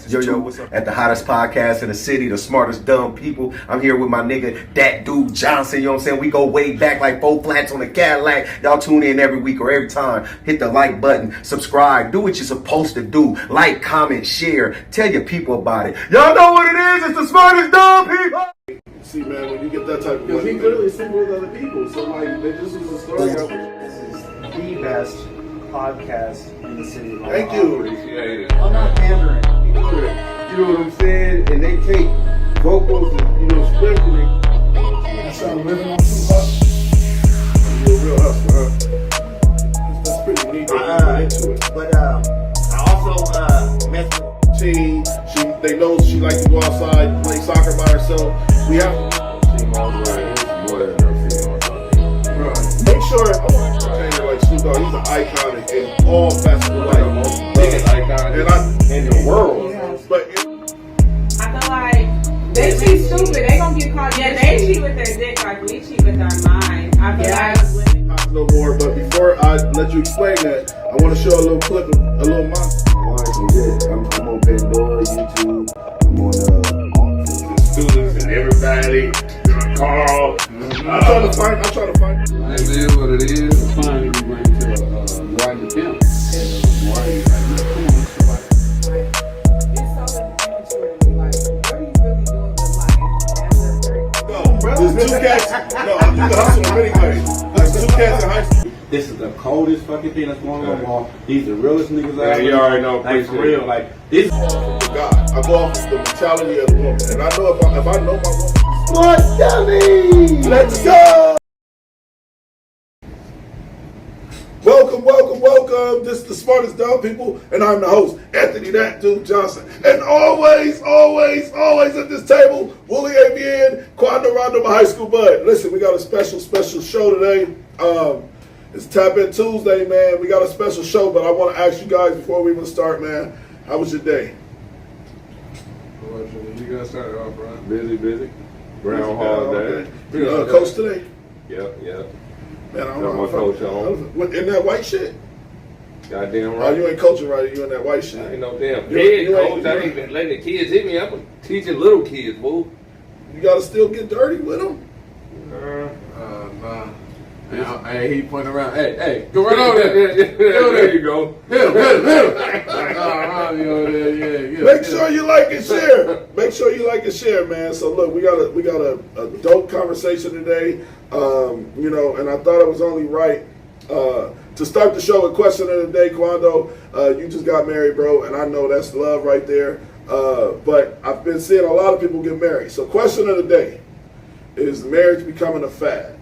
Yo, what's up? At the hottest podcast in the city, the smartest dumb people. I'm here with my nigga, that dude Johnson. You know what I'm saying? We go way back like 4 flats on the Cadillac. Y'all tune in every week or every time. Hit the like button, subscribe, do what you're supposed to do. Like, comment, share, tell your people about it. Y'all know what it is. It's the smartest dumb people. See, man, when you get that type of because money, he clearly sleeping with other people. So, like, this was a story. This is the best podcast in the city. Thank you. Appreciate it. I'm not pandering. You know what I'm saying? And they take vocals and, sprinkle it. That's how I'm living on Tupac. You're a real hustler, huh? That's pretty neat that you get into it. But I also met Team, they know she likes to go outside and play soccer by herself. We have Females, right? It's more than her females. right. Make sure I want to tell you like Snoop Dogg, he's an icon in all facets of life. The most biggest icon in the world. But I feel like they cheat stupid. They gonna get caught. Yeah, they cheat with their dick like we cheat with our mind. I feel like women. no more. But before I let you explain that, I want to show a little clip of a little monster. I'm on Pandora, YouTube. I'm on the students and everybody. Carl. I'm trying to find. It is what it is. Finally, we went to Ride the Pimp. There's 2 cats. No, you can hustle anyway. There's 2 cats in high school. This is the coldest fucking thing that's going on the wall. These the realest niggas out Yeah, there. you already know. Like, for real, like, this. God, I go off the mentality of the woman, and I know if I know my woman. Smart dummy! Let's go! Welcome. This is the smartest dumb people, and I'm the host, Anthony That Dude Johnson. And always at this table, Willie ABN, Quando Rondo, my high school bud. Listen, we got a special show today. It's Tap In Tuesday, man. We got a special show, but I want to ask you guys before we even start, man, how was your day? You got started off, right? Busy. Groundhog Day. Coach today? Yep. Man, I don't Got know. my coach on. In that white shit? Goddamn Oh, right. you ain't coaching right. You in that white shit. I ain't no damn You head ain't- coach. I ain't even letting the kids hit me. I'm teaching little kids, boo. You gotta still get dirty with them. Nah. Hey, he pointing around. Hey, go right over there. There you go. Hit him. Make sure you like and share. Make sure you like and share, man. So look, we got a dope conversation today. And I thought it was only right to start the show with question of the day. Quando, you just got married, bro, and I know that's love right there. But I've been seeing a lot of people get married. So question of the day: is marriage becoming a fad?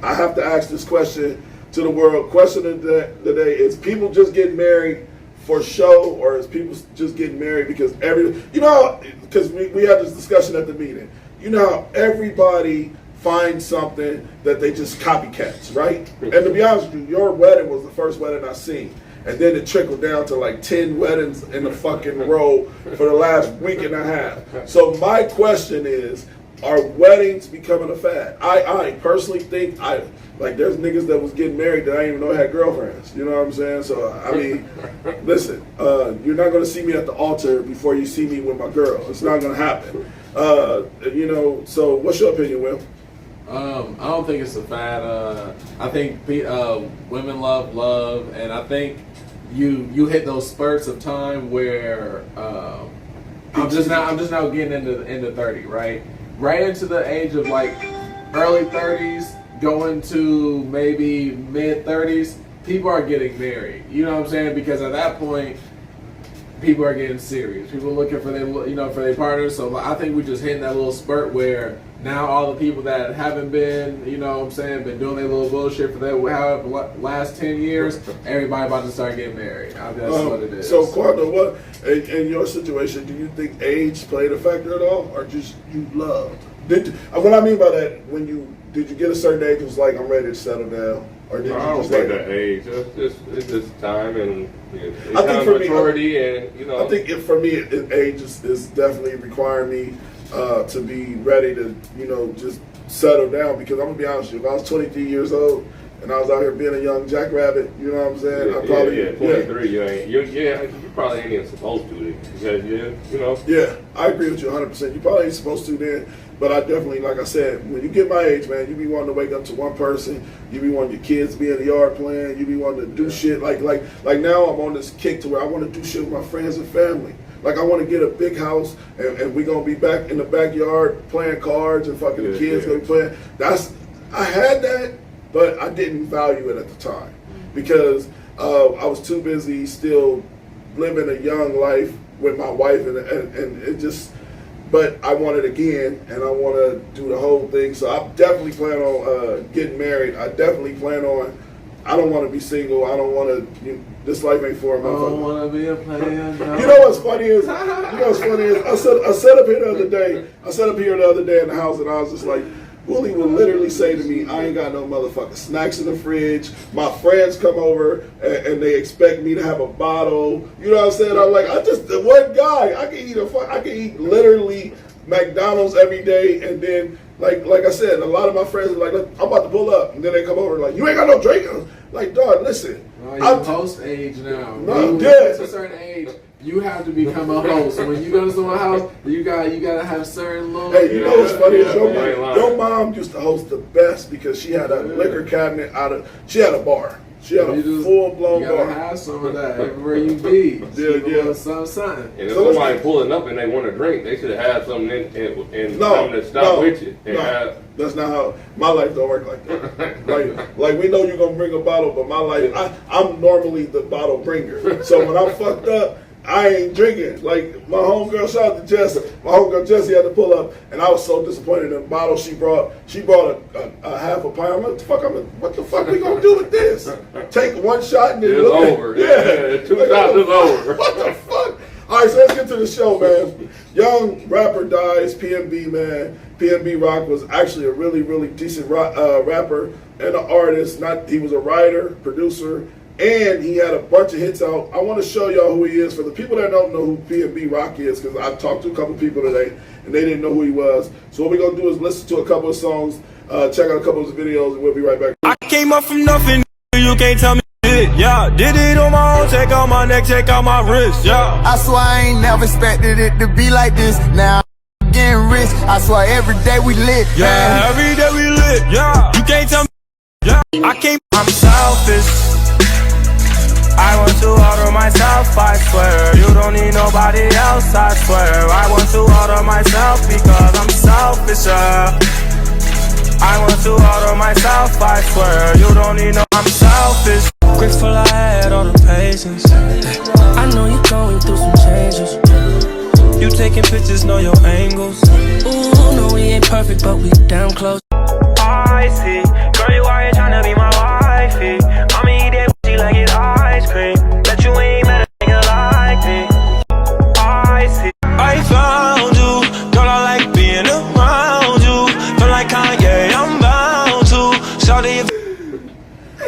I have to ask this question to the world. Question of the day: is people just getting married for show, or is people just getting married because because we had this discussion at the meeting. You know how everybody finds something that they just copycats, right? And to be honest with you, your wedding was the first wedding I seen. And then it trickled down to like 10 weddings in the fucking row for the last week and a half. So my question is, are weddings becoming a fad? I personally think there's niggas that was getting married that I didn't even know had girlfriends. You know what I'm saying? So I mean, listen, you're not gonna see me at the altar before you see me with my girl. It's not gonna happen. So what's your opinion, Will? I don't think it's a fad. I think women love, and I think you hit those spurts of time where I'm just now getting into 30, right? Right into the age of like early 30s, going to maybe mid 30s, people are getting married. You know what I'm saying? Because at that point, people are getting serious. People are looking for their partners. So I think we're just hitting that little spurt where now all the people that haven't been, been doing their little bullshit for their last 10 years, everybody about to start getting married. That's what it is. So Quando, what in your situation, do you think age played a factor at all, or just you loved? What I mean by that, did you get a certain age, it was like I'm ready to settle down, or did you I don't just think like that age. It's just time and I think for me, maturity and I think for me, age is definitely requiring me to be ready to just settle down, because I'm gonna be honest with you, if I was 23 years old and I was out here being a young jackrabbit, you know what I'm saying? Yeah, I probably, 23. You probably ain't even supposed to then. Because, you know. Yeah, I agree with you 100%. You probably ain't supposed to then, but I definitely, like I said, when you get my age, man, you be wanting to wake up to one person. You be wanting your kids to be in the yard playing. You be wanting to do shit like now I'm on this kick to where I want to do shit with my friends and family. Like I want to get a big house and we gonna be back in the backyard playing cards and fucking the kids gonna be playing. I had that, but I didn't value it at the time because I was too busy still living a young life with my wife and it just. But I want it again, and I want to do the whole thing. So I definitely plan on getting married. I definitely plan on. I don't want to be single. I don't want to. This life ain't for a motherfucker. I don't want to be a player. No. You know what's funny is? I sat up here the other day. I sat up here the other day in the house, and I was just like, Willie will literally say to me, I ain't got no motherfucking snacks in the fridge. My friends come over and they expect me to have a bottle. You know what I'm saying? I'm like, the one guy. I can eat literally McDonald's every day, and then like I said, a lot of my friends are like, I'm about to pull up, and then they come over like, you ain't got no drink. I'm like, dog, listen. You're post age now. No, it's a certain age. You have to become a host. When you go to someone's house, you gotta have certain laws. Hey, you know what's funny is your mom used to host the best because she had a liquor cabinet she had a bar. She had a full blown bar. You gotta have some of that everywhere you be. Yeah. Something. And if somebody pulling up and they want to drink, they should have something and something to stop with you. That's not how my life don't work like that. like we know you're gonna bring a bottle, but my life, I'm normally the bottle bringer. So when I'm fucked up, I ain't drinking. Like my homegirl, shout out to Jess. My homegirl Jessie had to pull up, and I was so disappointed in the bottle she brought. She brought a half a pint. I'm like, what the fuck we gonna do with this? Take one shot and then it's over. Yeah, 2 shots is over. What the fuck? All right, so let's get to the show, man. Young rapper dies. PNB, man. PNB Rock was actually a really, really decent rapper and an artist. He was a writer, producer. And he had a bunch of hits out. I want to show y'all who he is. For the people that don't know who PNB Rock is, because I talked to a couple people today, and they didn't know who he was. So what we're going to do is listen to a couple of songs, check out a couple of his videos, and we'll be right back. I came up from nothing, you can't tell me shit, yeah. Did it on my own, check out my neck, check out my wrist, yeah. I swear I ain't never expected it to be like this. Now I'm getting rich, I swear every day we lit, yeah. Man. Every day we lit, yeah. You can't tell me, yeah. I'm selfish. I want to order myself, I swear. You don't need nobody else, I swear. I want to order myself because I'm selfish, I want to order myself, I swear. You don't need no, I'm selfish. Grateful I had all the patience. I know you're going through some changes. You taking pictures, know your angles. Ooh, no, we ain't perfect, but we damn close. I see, girl, you out here trying to be my wifey. I'ma eat that pussy like it's ice cream. Bet you ain't met a nigga like me. I see, I found you. Girl, I like being around you. Feel like Kanye, I'm bound to. Shout it.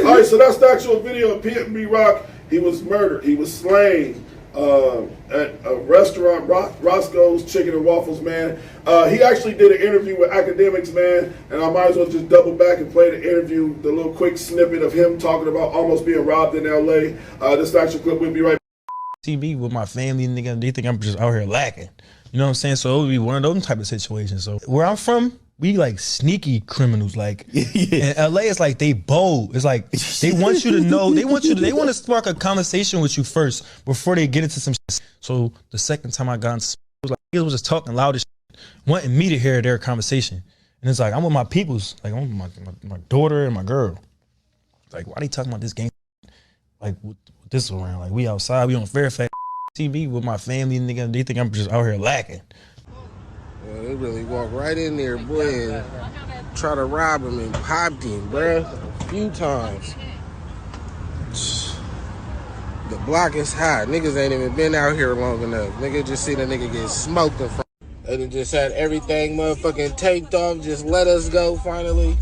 Alright, so that's the actual video of PNB Rock. He was murdered. He was slain at a restaurant, Roscoe's Chicken and Waffles, man. He actually did an interview with Academics, man, and I might as well just double back and play the interview, the little quick snippet of him talking about almost being robbed in L.A. This actual clip, we'll be right back. TV with my family, nigga, they think I'm just out here lacking. You know what I'm saying? So it would be one of those type of situations. So where I'm from, we like sneaky criminals. Like in LA, it's like they bold. It's like they want you to know. They want to spark a conversation with you first before they get into some shit. So the second time I got into it was like niggas was just talking loud as shit, wanting me to hear their conversation. And it's like I'm with my peoples, like I'm with my daughter and my girl. Like why they talking about this game? Like with this around? Like we outside, we on Fairfax TV with my family, nigga. They think I'm just out here lacking. Yeah, they really walked right in there, boy, and try to rob him and popped him, bruh, a few times. The block is hot. Niggas ain't even been out here long enough. Nigga just see the nigga get smoked in front. They done just had everything motherfucking taped off, just let us go finally.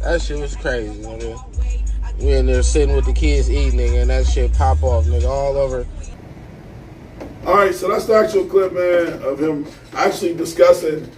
That shit was crazy, nigga. We in there sitting with the kids eating, nigga, and that shit pop off, nigga, all over. All right, so that's the actual clip, man, of him actually discussing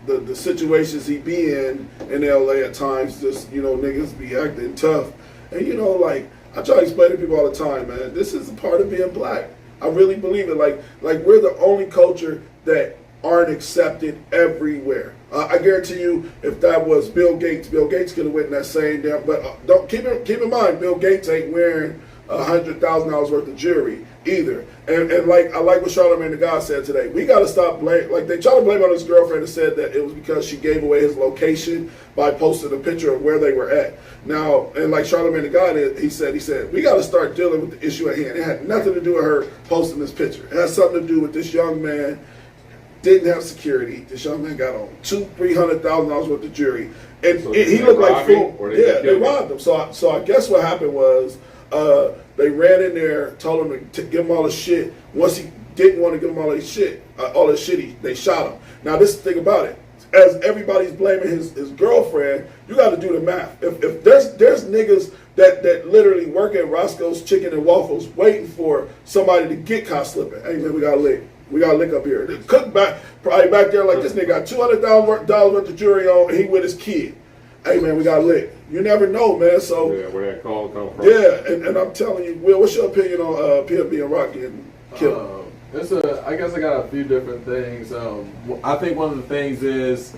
the situations he be in LA at times, just, you know, niggas be acting tough. And, you know, like, I try to explain to people all the time, man, this is a part of being black. I really believe it. Like we're the only culture that aren't accepted everywhere. I guarantee you, if that was Bill Gates could have went in that same damn. But don't keep in mind, Bill Gates ain't wearing $100,000 worth of jewelry either. And like I like what Charlamagne the God said today. We got to stop blame. Like they try to blame on his girlfriend and said that it was because she gave away his location by posting a picture of where they were at. Now, and like Charlamagne the God, he said we got to start dealing with the issue at hand. It had nothing to do with her posting this picture. It has something to do with this young man. Didn't have security. This young man got on $200,000-$300,000 worth of jewelry, and so he looked like fool. Yeah, they robbed him. So I guess what happened was they ran in there, told him to give him all his shit. Once he didn't want to give him all his shit, they shot him. Now this is the thing about it. As everybody's blaming his girlfriend, you got to do the math. If there's niggas that literally work at Roscoe's Chicken and Waffles waiting for somebody to get caught slipping. Hey man, we got lick. We got a lick up here. The cook probably back there like this nigga got $200,000 worth of jewelry on, and he with his kid. Hey man, we got lick. You never know, man. So yeah, where that call come from? Yeah, and I'm telling you, Will, what's your opinion on PNB and ROCK getting killed? I guess I got a few different things. I think one of the things is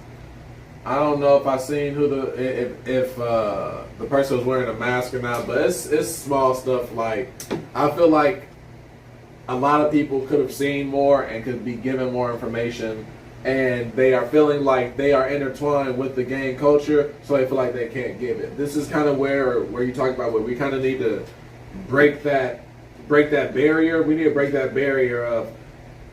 I don't know if I seen if the person was wearing a mask or not, but it's small stuff. Like I feel like a lot of people could have seen more and could be given more information, and they are feeling like they are intertwined with the gang culture, so they feel like they can't give it. This is kind of where you talk about where we kind of need to break that barrier. We need to break that barrier of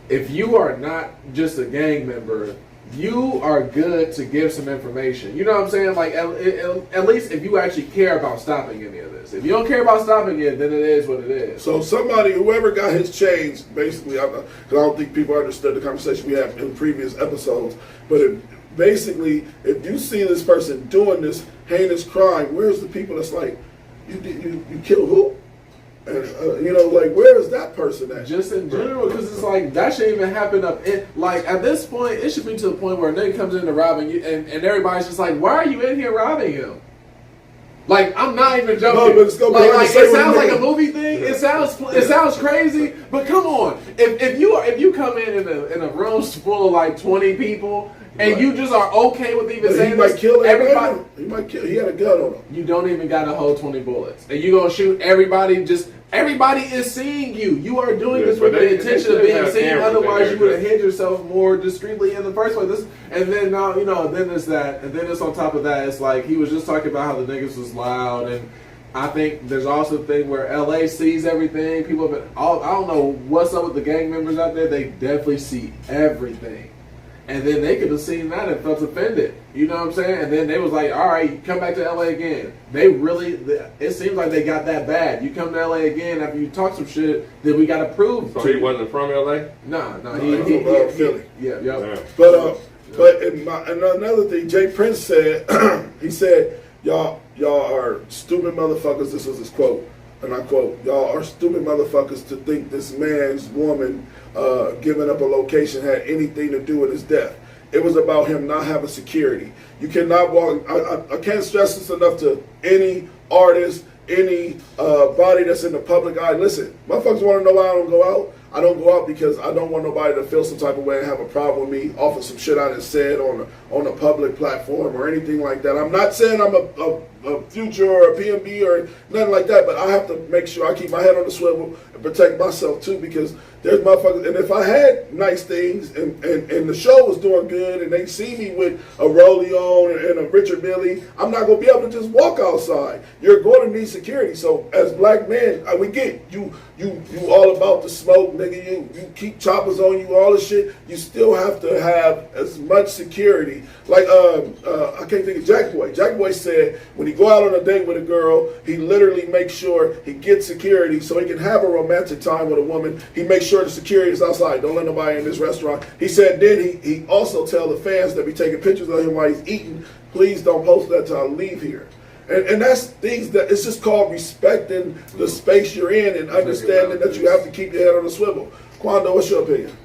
if you are not just a gang member, you are good to give some information. You know what I'm saying? Like at least if you actually care about stopping any of this. If you don't care about stopping it, then it is what it is. So whoever got his chains, basically, because I don't think people understood the conversation we had in previous episodes, but if you see this person doing this heinous crime, where's the people that's like, you killed who? And, like, where is that person at? Just in general, because it's like, that shouldn't even happen like, at this point, it should be to the point where a nigga comes in to robbing you, and everybody's just like, why are you in here robbing him? Like, I'm not even joking. No, but it's gonna be it sounds like a movie thing. It sounds crazy, but come on. If you come in a room full of like 20 people, and you just are okay with even saying this, everybody. He might kill. He had a gun on him. You don't even got to hold 20 bullets, and you gonna shoot everybody. Everybody is seeing you. You are doing this with the intention of being seen. Otherwise, you would have hid yourself more discreetly in the first place. And then now, then there's that, and then it's on top of that. It's like he was just talking about how the niggas was loud, and I think there's also the thing where LA sees everything. People have been. I don't know what's up with the gang members out there. They definitely see everything. And then they could have seen that and felt offended. You know what I'm saying? And then they was like, all right, come back to LA again. It seems like they got that bad. You come to LA again after you talk some shit, then we got to prove. So he wasn't from LA? No, he from Philly. Yeah. But another thing, Jay Prince said, he said, y'all are stupid motherfuckers. This was his quote. And I quote, y'all are stupid motherfuckers to think this man's woman giving up a location had anything to do with his death. It was about him not having security. You cannot walk. I can't stress this enough to any artist, any body that's in the public eye. Listen, motherfuckers want to know why I don't go out. I don't go out because I don't want nobody to feel some type of way and have a problem with me off of some shit I done said on a public platform or anything like that. I'm not saying I'm a Future or a PNB or nothing like that, but I have to make sure I keep my head on the swivel and protect myself too, because there's motherfuckers. And if I had nice things and the show was doing good and they see me with a rollie on and a Richard Mille, I'm not going to be able to just walk outside. You're going to need security. So as black men, we get you all about the smoke, nigga. You keep choppers on you, all this shit. You still have to have as much security. Like I can't think of Jack Boy. Jack Boy said when he go out on a date with a girl, he literally makes sure he gets security so he can have a romantic time with a woman. He makes sure the security is outside. Don't let nobody in this restaurant. He said then he also tell the fans that be taking pictures of him while he's eating, please don't post that till I leave here. And that's things that it's just called respecting the space you're in and understanding that you have to keep your head on the swivel. Quando, what's your opinion?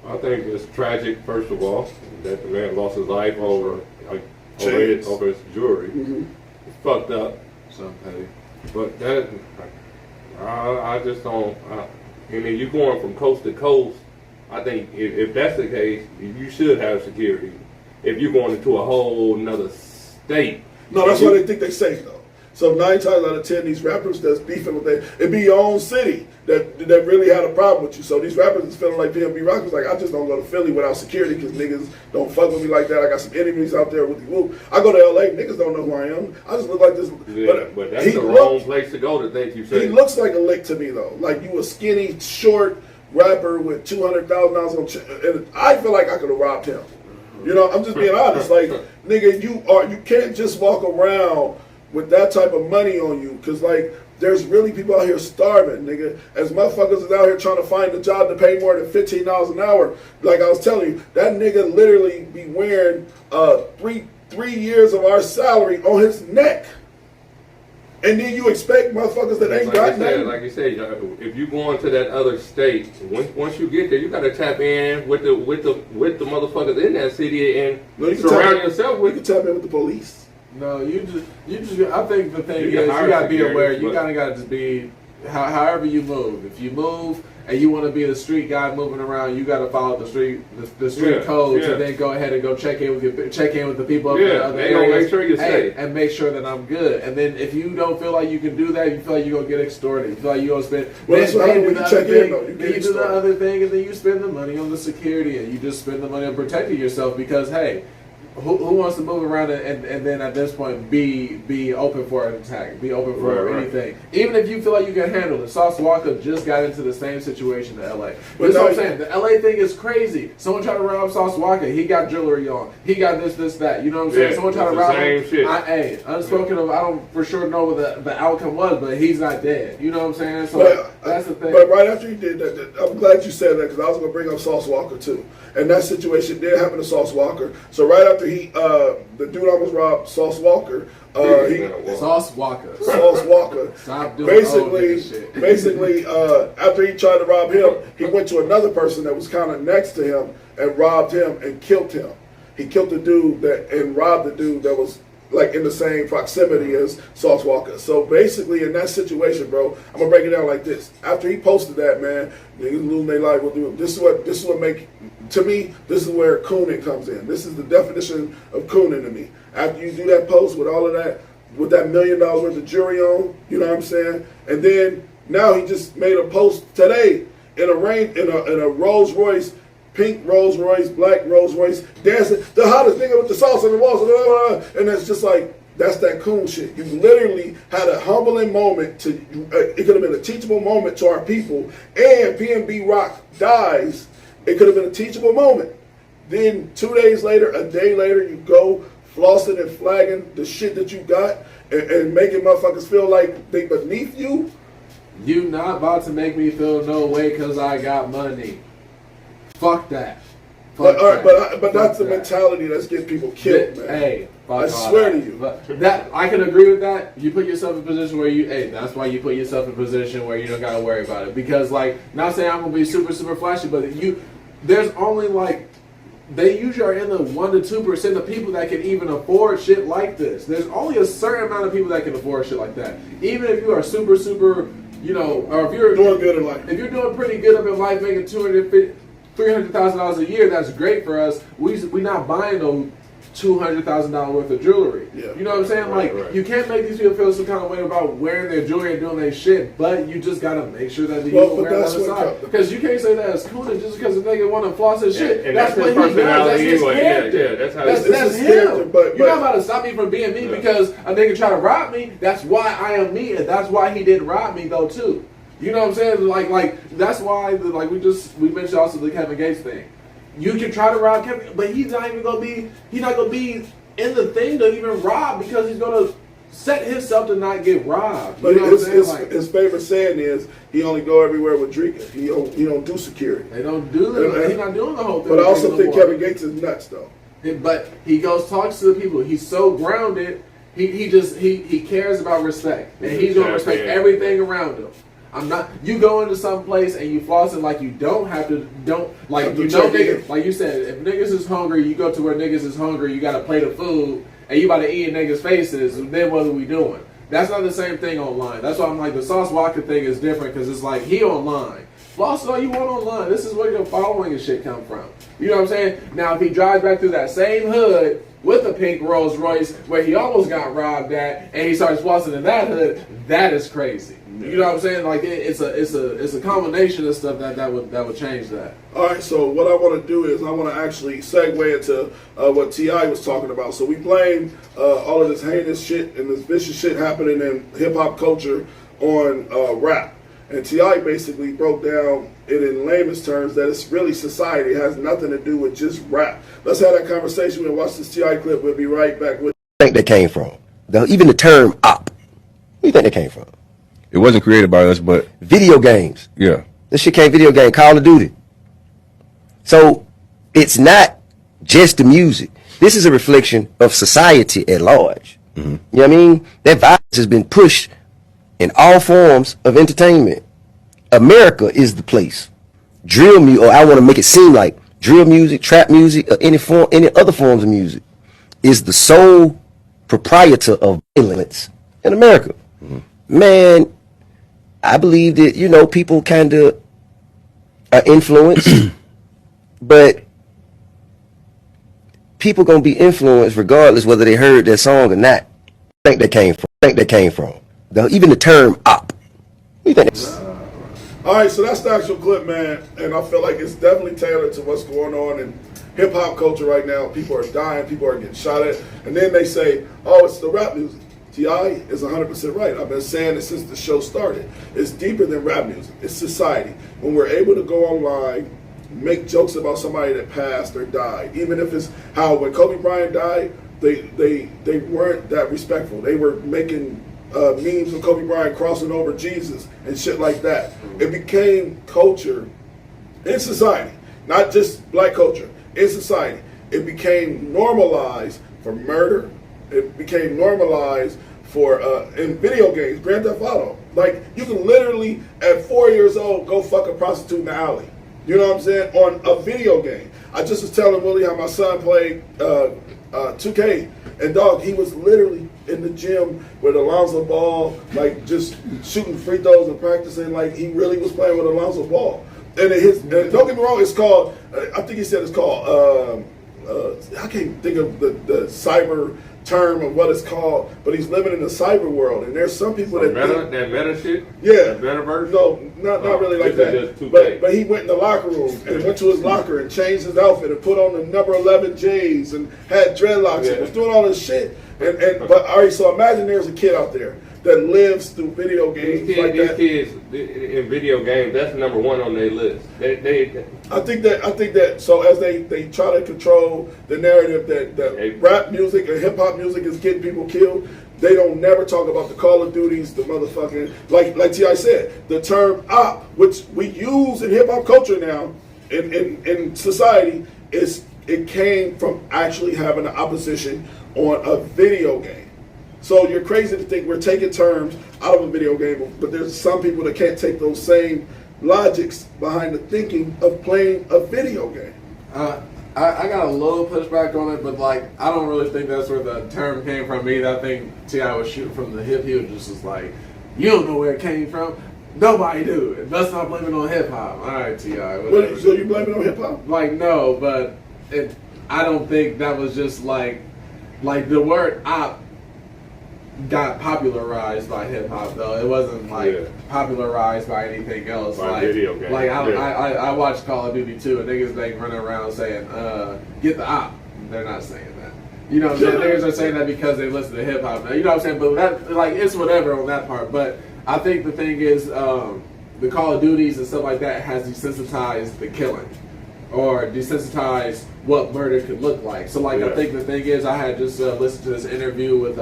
I think it's tragic, first of all, that the man lost his life over his jewelry. It's fucked up. Something. But that, I just don't. And then you going from coast to coast. I think if that's the case, you should have security. If you're going into a whole another state. No, that's why they think they safe though. So 9 times out of 10, these rappers that's beefing with it be your own city that really had a problem with you. So these rappers is feeling like PNB ROCK was like, I just don't go to Philly without security because niggas don't fuck with me like that. I got some enemies out there with the whoop. I go to LA, niggas don't know who I am. I just look like this. Yeah, but that's the wrong place to go to think you say. He looks like a lick to me though. Like you a skinny, short rapper with $200,000 on and I feel like I could have robbed him. You know, I'm just being honest. Like, nigga, you can't just walk around with that type of money on you, because like there's really people out here starving, nigga. As motherfuckers is out here trying to find a job to pay more than $15 an hour, like I was telling you, that nigga literally be wearing 3 years of our salary on his neck. And then you expect motherfuckers that ain't got nothing. Like you said, if you go into that other state, once you get there, you gotta tap in with the motherfuckers in that city and surround yourself with. You can tap in with the police. No, you just. I think the thing is, you gotta be aware. You gotta just be, however you move. If you move and you want to be the street guy moving around, you gotta follow the street codes, and then go ahead and go check in with the people up in the other areas. Make sure you're safe and make sure that I'm good. And then if you don't feel like you can do that, you feel like you're gonna get extorted. You feel like you're gonna spend. Well, that's what happens when you check in, though. Then you do the other thing, and then you spend the money on the security, and you just spend the money on protecting yourself because hey. Who wants to move around and then at this point be open for an attack, be open for anything? Even if you feel like you can handle it. Sauce Walker just got into the same situation in LA. That's what I'm saying. The LA thing is crazy. Someone tried to rob Sauce Walker. He got jewelry on. He got this, that. You know what I'm saying? Someone tried to rob him. Unspoken of, I don't for sure know what the outcome was, but he's not dead. You know what I'm saying? So that's the thing. But right after you did that, I'm glad you said that because I was going to bring up Sauce Walker too. And that situation did happen to Sauce Walker. So right after the dude almost robbed Sauce Walker. Sauce Walker. Stop doing Basically, after he tried to rob him, he went to another person that was kind of next to him and robbed him and killed him. He killed the dude and robbed the dude that was like in the same proximity as Sauce Walker. So basically, in that situation, bro, I'm gonna break it down like this. After he posted that, man, niggas losing their life. This is what make. To me, this is where cooning comes in. This is the definition of cooning to me. After you do that post with all of that, with that $1 million worth of jewelry on, you know what I'm saying? And then now he just made a post today in a Rolls Royce, pink Rolls Royce, black Rolls Royce, dancing, the hottest nigga with the sauce on the walls, and it's just like, that's that coon shit. You literally had a humbling moment it could have been a teachable moment to our people, and PNB ROCK dies. It could have been a teachable moment. Then 2 days later, a day later, you go flossing and flagging the shit that you got and making motherfuckers feel like they beneath you. You not about to make me feel no way because I got money. Fuck that. But that's the mentality that's getting people killed, man. Hey, I swear to you. But that I can agree with that. You put yourself in a position where that's why you put yourself in a position where you don't gotta worry about it. Because like, not saying I'm gonna be super, super flashy, but there's only like, they usually are in the 1 to 2% of people that can even afford shit like this. There's only a certain amount of people that can afford shit like that. Even if you are super, super, or if you're doing good in life. If you're doing pretty good up in life, making $300,000 a year, that's great for us. We not buying no $200,000 worth of jewelry. Yeah. You know what I'm saying? Right. You can't make these people feel some kind of way about wearing their jewelry and doing their shit, but you just gotta make sure that you wear it on the side. Because you can't say that as cool just because the nigga want to floss his shit. And that's what he does. That's his character. That's him. You're not about to stop me from being me because a nigga try to rob me. That's why I am me, and that's why he didn't rob me though too. You know what I'm saying? Like that's why we mentioned also the Kevin Gates thing. You can try to rob Kevin, but he's not gonna be in the thing to even rob because he's gonna set himself to not get robbed. But his favorite saying is he only go everywhere with drinking. He don't do security. They don't do that. He's not doing the whole thing. But I also think Kevin Gates is nuts though. But he talks to the people. He's so grounded. He cares about respect, and he's gonna respect everything around him. I'm not. You go into some place and you flossing like you don't have to. Niggas, like you said, if niggas is hungry, you go to where niggas is hungry. You got a plate of food and you about to eat in niggas' faces. And then what are we doing? That's not the same thing online. That's why I'm like the Sauce Walker thing is different because it's like he online. Floss all you want online. This is where your following and shit come from. You know what I'm saying? Now if he drives back through that same hood with a pink Rolls Royce where he almost got robbed at, and he starts flossing in that hood, that is crazy. You know what I'm saying? Like it's a combination of stuff that would change that. All right, so what I want to do is I want to actually segue into what T.I. was talking about. So we blame all of this heinous shit and this vicious shit happening in hip hop culture on rap. And T.I. basically broke down it in layman's terms that it's really society. It has nothing to do with just rap. Let's have that conversation and watch this T.I. clip. We'll be right back with. I think that came from even the term op. Where do you think that came from? It wasn't created by us, but video games. Yeah, this shit came video game, Call of Duty. So it's not just the music. This is a reflection of society at large. Mm-hmm. You know what I mean? That violence has been pushed in all forms of entertainment. America is the place. Drill music, or I want to make it seem like drill music, trap music, or any other forms of music, is the sole proprietor of violence in America. Mm-hmm. Man, I believe that, you know, people kind of are influenced, but people gonna be influenced regardless whether they heard that song or not. I think that came from. Even the term op. What do you think? All right, so that's the actual clip, man, and I feel like it's definitely tailored to what's going on in hip hop culture right now. People are dying, people are getting shot at, and then they say, "Oh, it's the rap music." T.I. is 100% right. I've been saying it since the show started. It's deeper than rap music. It's society. When we're able to go online, make jokes about somebody that passed or died, even if it's how when Kobe Bryant died, they weren't that respectful. They were making memes of Kobe Bryant crossing over Jesus and shit like that. It became culture in society, not just black culture. In society, it became normalized for murder. It became normalized for in video games, Grand Theft Auto. Like, you can literally at 4 years old go fuck a prostitute in the alley. You know what I'm saying? On a video game. I just was telling Willie how my son played 2K, and dog, he was literally in the gym with Alonzo Ball, like just shooting free throws and practicing like he really was playing with Alonzo Ball. And don't get me wrong, it's called, I think he said it's called, I can't think of the cyber term of what it's called, but he's living in the cyber world, and there's some people that meta shit. Yeah, that metaverse. No, not really like that. But he went in the locker room and went to his locker and changed his outfit and put on the number 11 J's and had dreadlocks and was doing all this shit. But all right, so imagine there's a kid out there that lives through video games. These kids in video games, that's number one on their list. I think that so as they try to control the narrative that rap music and hip hop music is getting people killed, they don't never talk about the Call of Duties, the motherfucking like T.I. said, the term op, which we use in hip hop culture now in society, it came from actually having an opposition on a video game. So you're crazy to think we're taking terms out of a video game, but there's some people that can't take those same logics behind the thinking of playing a video game. I got a little pushback on it, but like I don't really think that's where the term came from either. I think T.I. was shooting from the hip. He was just like, you don't know where it came from. Nobody do it. Let's not blame it on hip hop. All right, T.I. So you blame it on hip hop? Like no, but I don't think that was just like the word op got popularized by hip hop though. It wasn't like popularized by anything else. By like video games. Like I watched Call of Duty 2 and niggas like running around saying, get the op. They're not saying that. You know what I'm saying? Niggas are saying that because they listen to hip hop now. You know what I'm saying? But that like it's whatever on that part. But I think the thing is the Call of Duties and stuff like that has desensitized the killing. Or desensitized what murder could look like. So like I think the thing is I had just listened to this interview with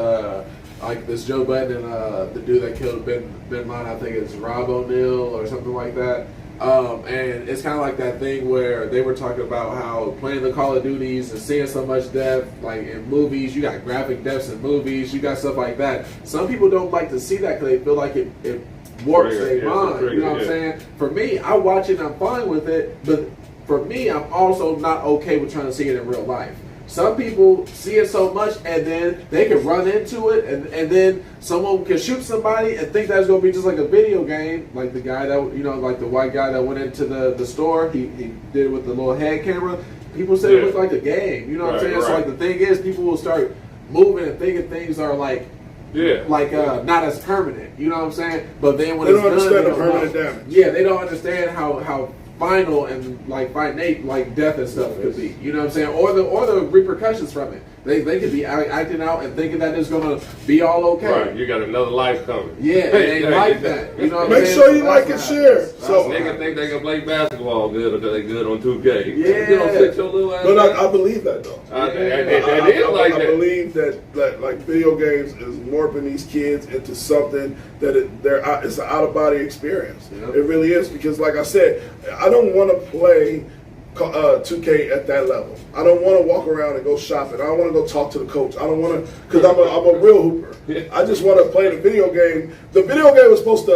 like this Joe Budden and the dude that killed Ben Laden, I think it's Rob O'Neill or something like that. And it's kind of like that thing where they were talking about how playing the Call of Duties and seeing so much death, like in movies, you got graphic deaths in movies, you got stuff like that. Some people don't like to see that because they feel like it warps their Trigger, mind. trigger, You know what I'm saying? For me, I watch it and I'm fine with it, but for me, I'm also not okay with trying to see it in real life. Some people see it so much and then they can run into it and then someone can shoot somebody and think that's going to be just like a video game. Like the guy that, like the white guy that went into the store, he did it with the little head camera. People say it was like a game. You know what I'm saying? So like the thing is, people will start moving and thinking things are like not as permanent. You know what I'm saying? But then when they it's don't done, understand the permanent damage. Yeah, they don't understand how final and like finite like death and stuff could be. You know what I'm saying? Or the repercussions from it. They could be acting out and thinking that it's gonna be all okay. Right, you got another life coming. Yeah, it ain't like that. You know what I'm Make saying? sure you like and share. So niggas think they can play basketball good because they good on 2K. Yeah. You don't sit your little ass. But I believe that though. It is like that. I believe that like video games is warping these kids into something that it's an out of body experience. It really is, because like I said, I don't want to play 2K at that level. I don't want to walk around and go shopping. I don't want to go talk to the coach. I don't want to, because I'm a real hooper. I just want to play the video game. The video game was supposed to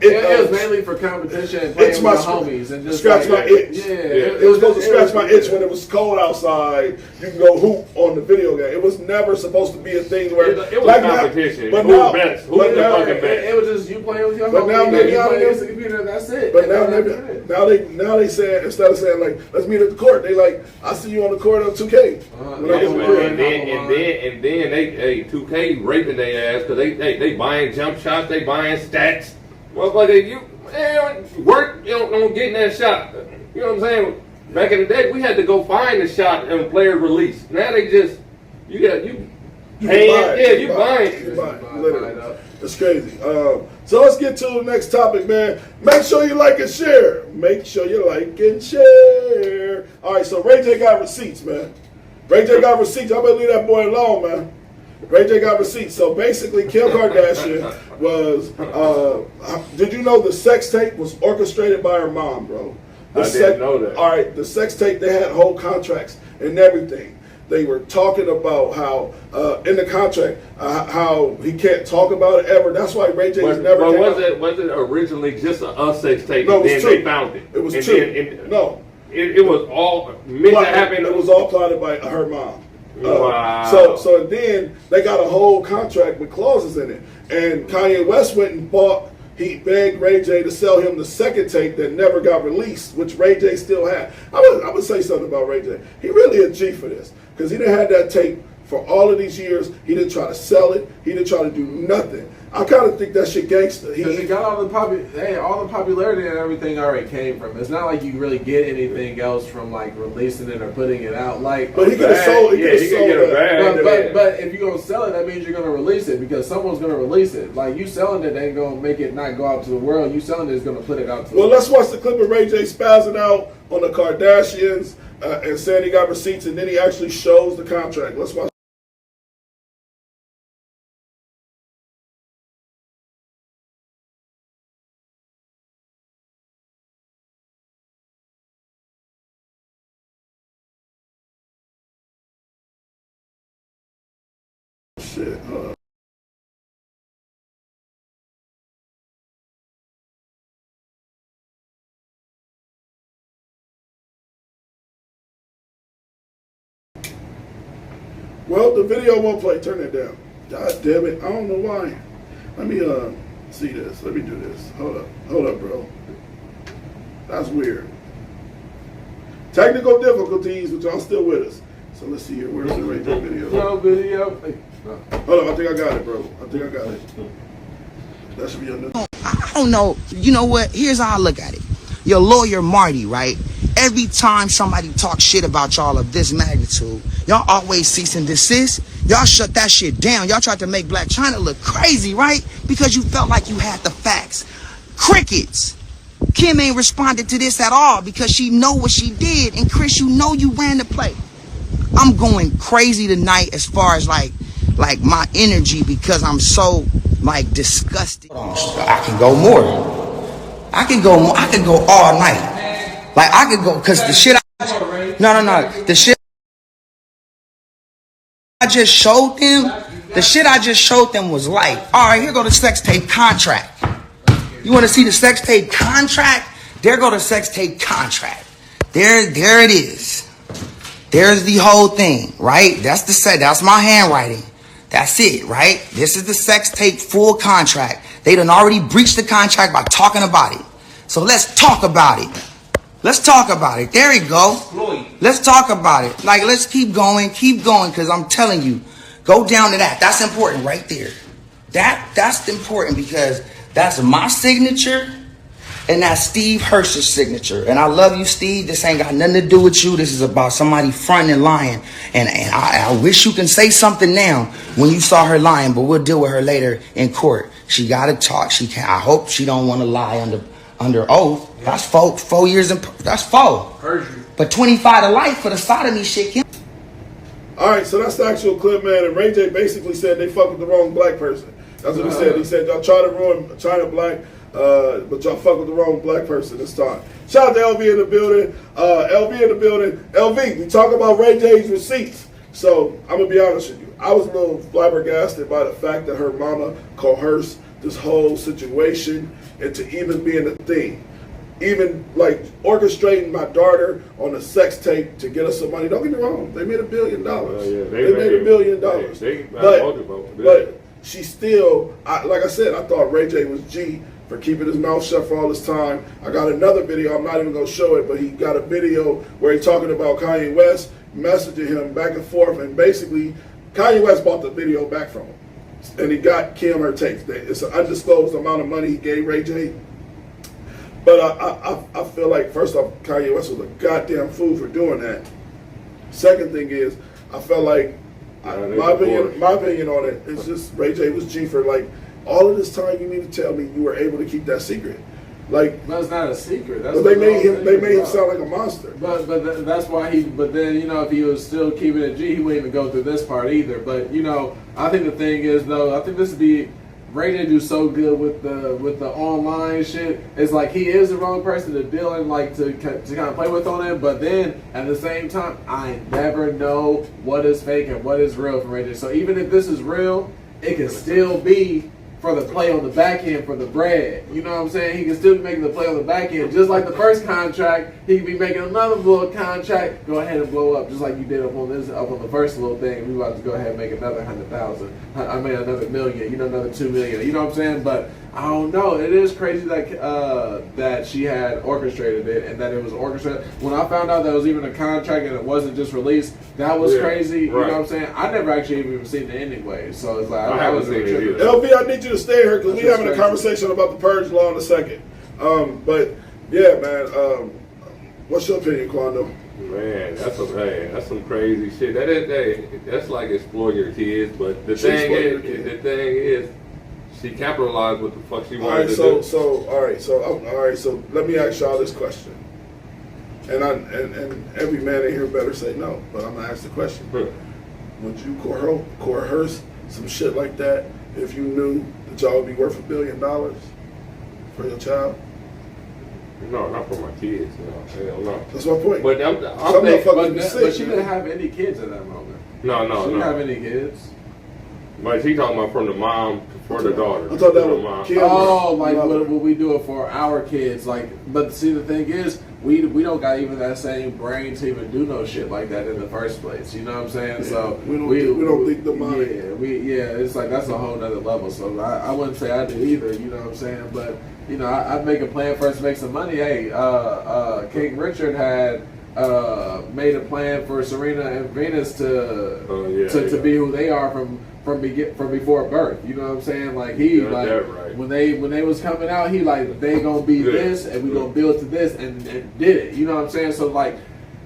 it was mainly for competition and playing with my homies and just scratch my itch. Yeah, it was supposed to scratch my itch when it was cold outside. You can go hoop on the video game. It was never supposed to be a thing where it was competition. But Who's now, best? Who's the fucking best? It was just you playing with your but homies. now maybe you playing against the computer. That's it. But now they saying, instead of saying like, let's meet at the court, they like, I see you on the court on 2K. And then they 2K raping their ass because they buying jump shots, they buying stats. Motherfucker, you work on getting that shot. You know what I'm saying? Back in the day, we had to go find the shot and players release. Now they just you buy it. Literally. It's crazy. So let's get to the next topic, man. Make sure you like and share. Make sure you like and share. All right, so Ray J got receipts, man. Ray J got receipts. I better leave that boy alone, man. Ray J got receipts. So basically, Kim Kardashian was. Did you know the sex tape was orchestrated by her mom, bro? I didn't know that. All right, the sex tape, they had whole contracts and everything. They were talking about how in the contract how he can't talk about it ever. That's why Ray J was never. But was it originally just a sex tape? No, it was and two. They found it. It was and two. No, it was all meant to happen. It was all plotted by her mom. Wow. So and then they got a whole contract with clauses in it. And Kanye West went and he begged Ray J to sell him the second tape that never got released, which Ray J still had. I would say something about Ray J. He really a G for this, because he didn't have that tape for all of these years. He didn't try to sell it. He didn't try to do nothing. I kind of think that shit gangster. Because he got all the popularity and everything already came from it. It's not like you really get anything else from like releasing it or putting it out. Like, but he could have sold. He could have sold it. But if you're gonna sell it, that means you're gonna release it, because someone's gonna release it. Like, you selling it ain't gonna make it not go out to the world. You selling it is gonna put it out to the world. Well, let's watch the clip of Ray J spazzing out on the Kardashians and saying he got receipts, and then he actually shows the contract. Let's watch. Shit. Well, the video won't play. Turn it down. God damn it. I don't know why. Let me see this. Let me do this. Hold up, bro. That's weird. Technical difficulties, but y'all still with us. So let's see here. Where's the Ray J video? No video. Hold up. I think I got it, bro. I think I got it. That should be on the. I don't know. You know what? Here's how I look at it. Your lawyer, Marty, right? Every time somebody talks shit about y'all of this magnitude, y'all always cease and desist. Y'all shut that shit down. Y'all tried to make Black China look crazy, right? Because you felt like you had the facts. Crickets. Kim ain't responded to this at all because she know what she did. And Chris, you know you ran the play. I'm going crazy tonight as far as like my energy, because I'm so like disgusted. I can go more. I can go more. I can go all night. Like, I could go, because the shit no. The shit I just showed them, the shit I just showed them was life. All right, here go the sex tape contract. You want to see the sex tape contract? There go the sex tape contract. There it is. There's the whole thing, right? That's my handwriting. That's it, right? This is the sex tape full contract. They done already breached the contract by talking about it. So let's talk about it. Let's talk about it. There you go. Let's talk about it. Like, let's keep going, because I'm telling you, go down to that. That's important right there. That's important because that's my signature and that's Steve Hirsch's signature. And I love you, Steve. This ain't got nothing to do with you. This is about somebody fronting and lying. And I wish you can say something now when you saw her lying, but we'll deal with her later in court. She got to talk. She can't. I hope she don't want to lie under oath. That's 4 years in. That's 4. Perjury. But 25 to life for the sodomy shit. Kim. All right, so that's the actual clip, man. And Ray J basically said they fucked with the wrong black person. That's what he said. He said y'all try to ruin China Black, but y'all fuck with the wrong black person this time. Shout out to LV in the building. LV in the building. LV, we talk about Ray J's receipts. So I'm gonna be honest with you. I was a little flabbergasted by the fact that her mama coerced this whole situation into even being a thing. Even like orchestrating my daughter on a sex tape to get us some money. Don't get me wrong, they made $1 billion. Yeah, they made $1 billion. But she still, like I said, I thought Ray J was G for keeping his mouth shut for all this time. I got another video, I'm not even gonna show it, but he got a video where he's talking about Kanye West messaging him back and forth, and basically Kanye West bought the video back from him. And he got Kim her tapes. It's an undisclosed amount of money he gave Ray J. But I feel like, first off, Kanye West was a goddamn fool for doing that. Second thing is, I felt like, my opinion on it is just Ray J was G for like, all of this time you need to tell me you were able to keep that secret. Like, that's not a secret. That's but they made him sound like a monster. But that's why But then if he was still keeping it G, he wouldn't even go through this part either. But I think the thing is though, I think this would be Ray J do so good with the online shit. It's like he is the wrong person to deal and like to kind of play with on it. But then at the same time, I never know what is fake and what is real from Ray J. So even if this is real, it can still be for the play on the back end for the bread. You know what I'm saying? He can still be making the play on the back end. Just like the first contract, he can be making another little contract, go ahead and blow up, just like you did up on the first little thing. We about to go ahead and make another 100,000. I mean another million, another 2 million. You know what I'm saying? But I don't know. It is crazy that she had orchestrated it and that it was orchestrated. When I found out that it was even a contract and it wasn't just released, that was crazy. You know what I'm saying? I never actually even seen it anyway. So it's like I haven't seen it either. LV, I need you to stay here because we're having a conversation about the purge law in a second. But yeah, man. What's your opinion, Quando? Man, that's some crazy shit. That's like exploiting your kids. But the thing is, she capitalized what the fuck she wanted to do. So let me ask y'all this question. And every man in here better say no, but I'm gonna ask the question. Would you coerce some shit like that if you knew that y'all would be worth $1 billion for your child? No, not for my kids. No, hell no. That's my point. But but she didn't have any kids at that moment. No. She didn't have any kids. But she talking about from the mom for the daughter. I thought that was Kim. Oh, like what we do it for our kids. Like, but see, the thing is, we don't got even that same brain to even do no shit like that in the first place. You know what I'm saying? Yeah, so we don't think the mind. It's like that's a whole nother level. So I wouldn't say I do either. You know what I'm saying? But I'd make a plan first to make some money. Hey, King Richard had made a plan for Serena and Venus to be who they are from before birth. You know what I'm saying? Like when they was coming out, he like they gonna be this and we gonna build to this and did it. You know what I'm saying? So like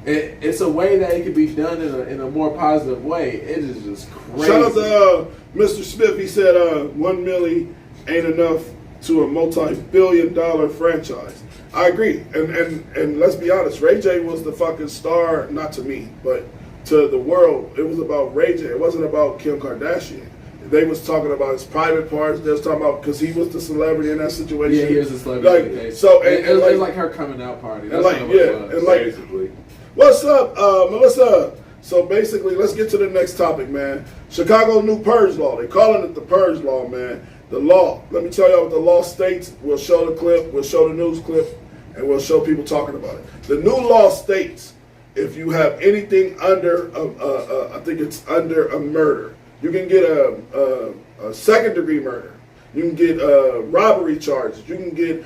it's a way that it can be done in a more positive way. It is just crazy. Shout out to Mr. Smith. He said $1 million ain't enough to a multi-billion-dollar franchise. I agree, and let's be honest, Ray J was the fucking star, not to me, but to the world. It was about Ray J. It wasn't about Kim Kardashian. They was talking about his private parts. They was talking about because he was the celebrity in that situation. Yeah, he was the celebrity. Like, so it was like her coming out party. That's basically. What's up, Melissa? So basically, let's get to the next topic, man. Chicago new purge law. They're calling it the purge law, man. The law. Let me tell y'all what the law states. We'll show the clip. We'll show the news clip. And we'll show people talking about it. The new law states if you have anything under, I think it's under a murder, you can get a second degree murder. You can get robbery charges. You can get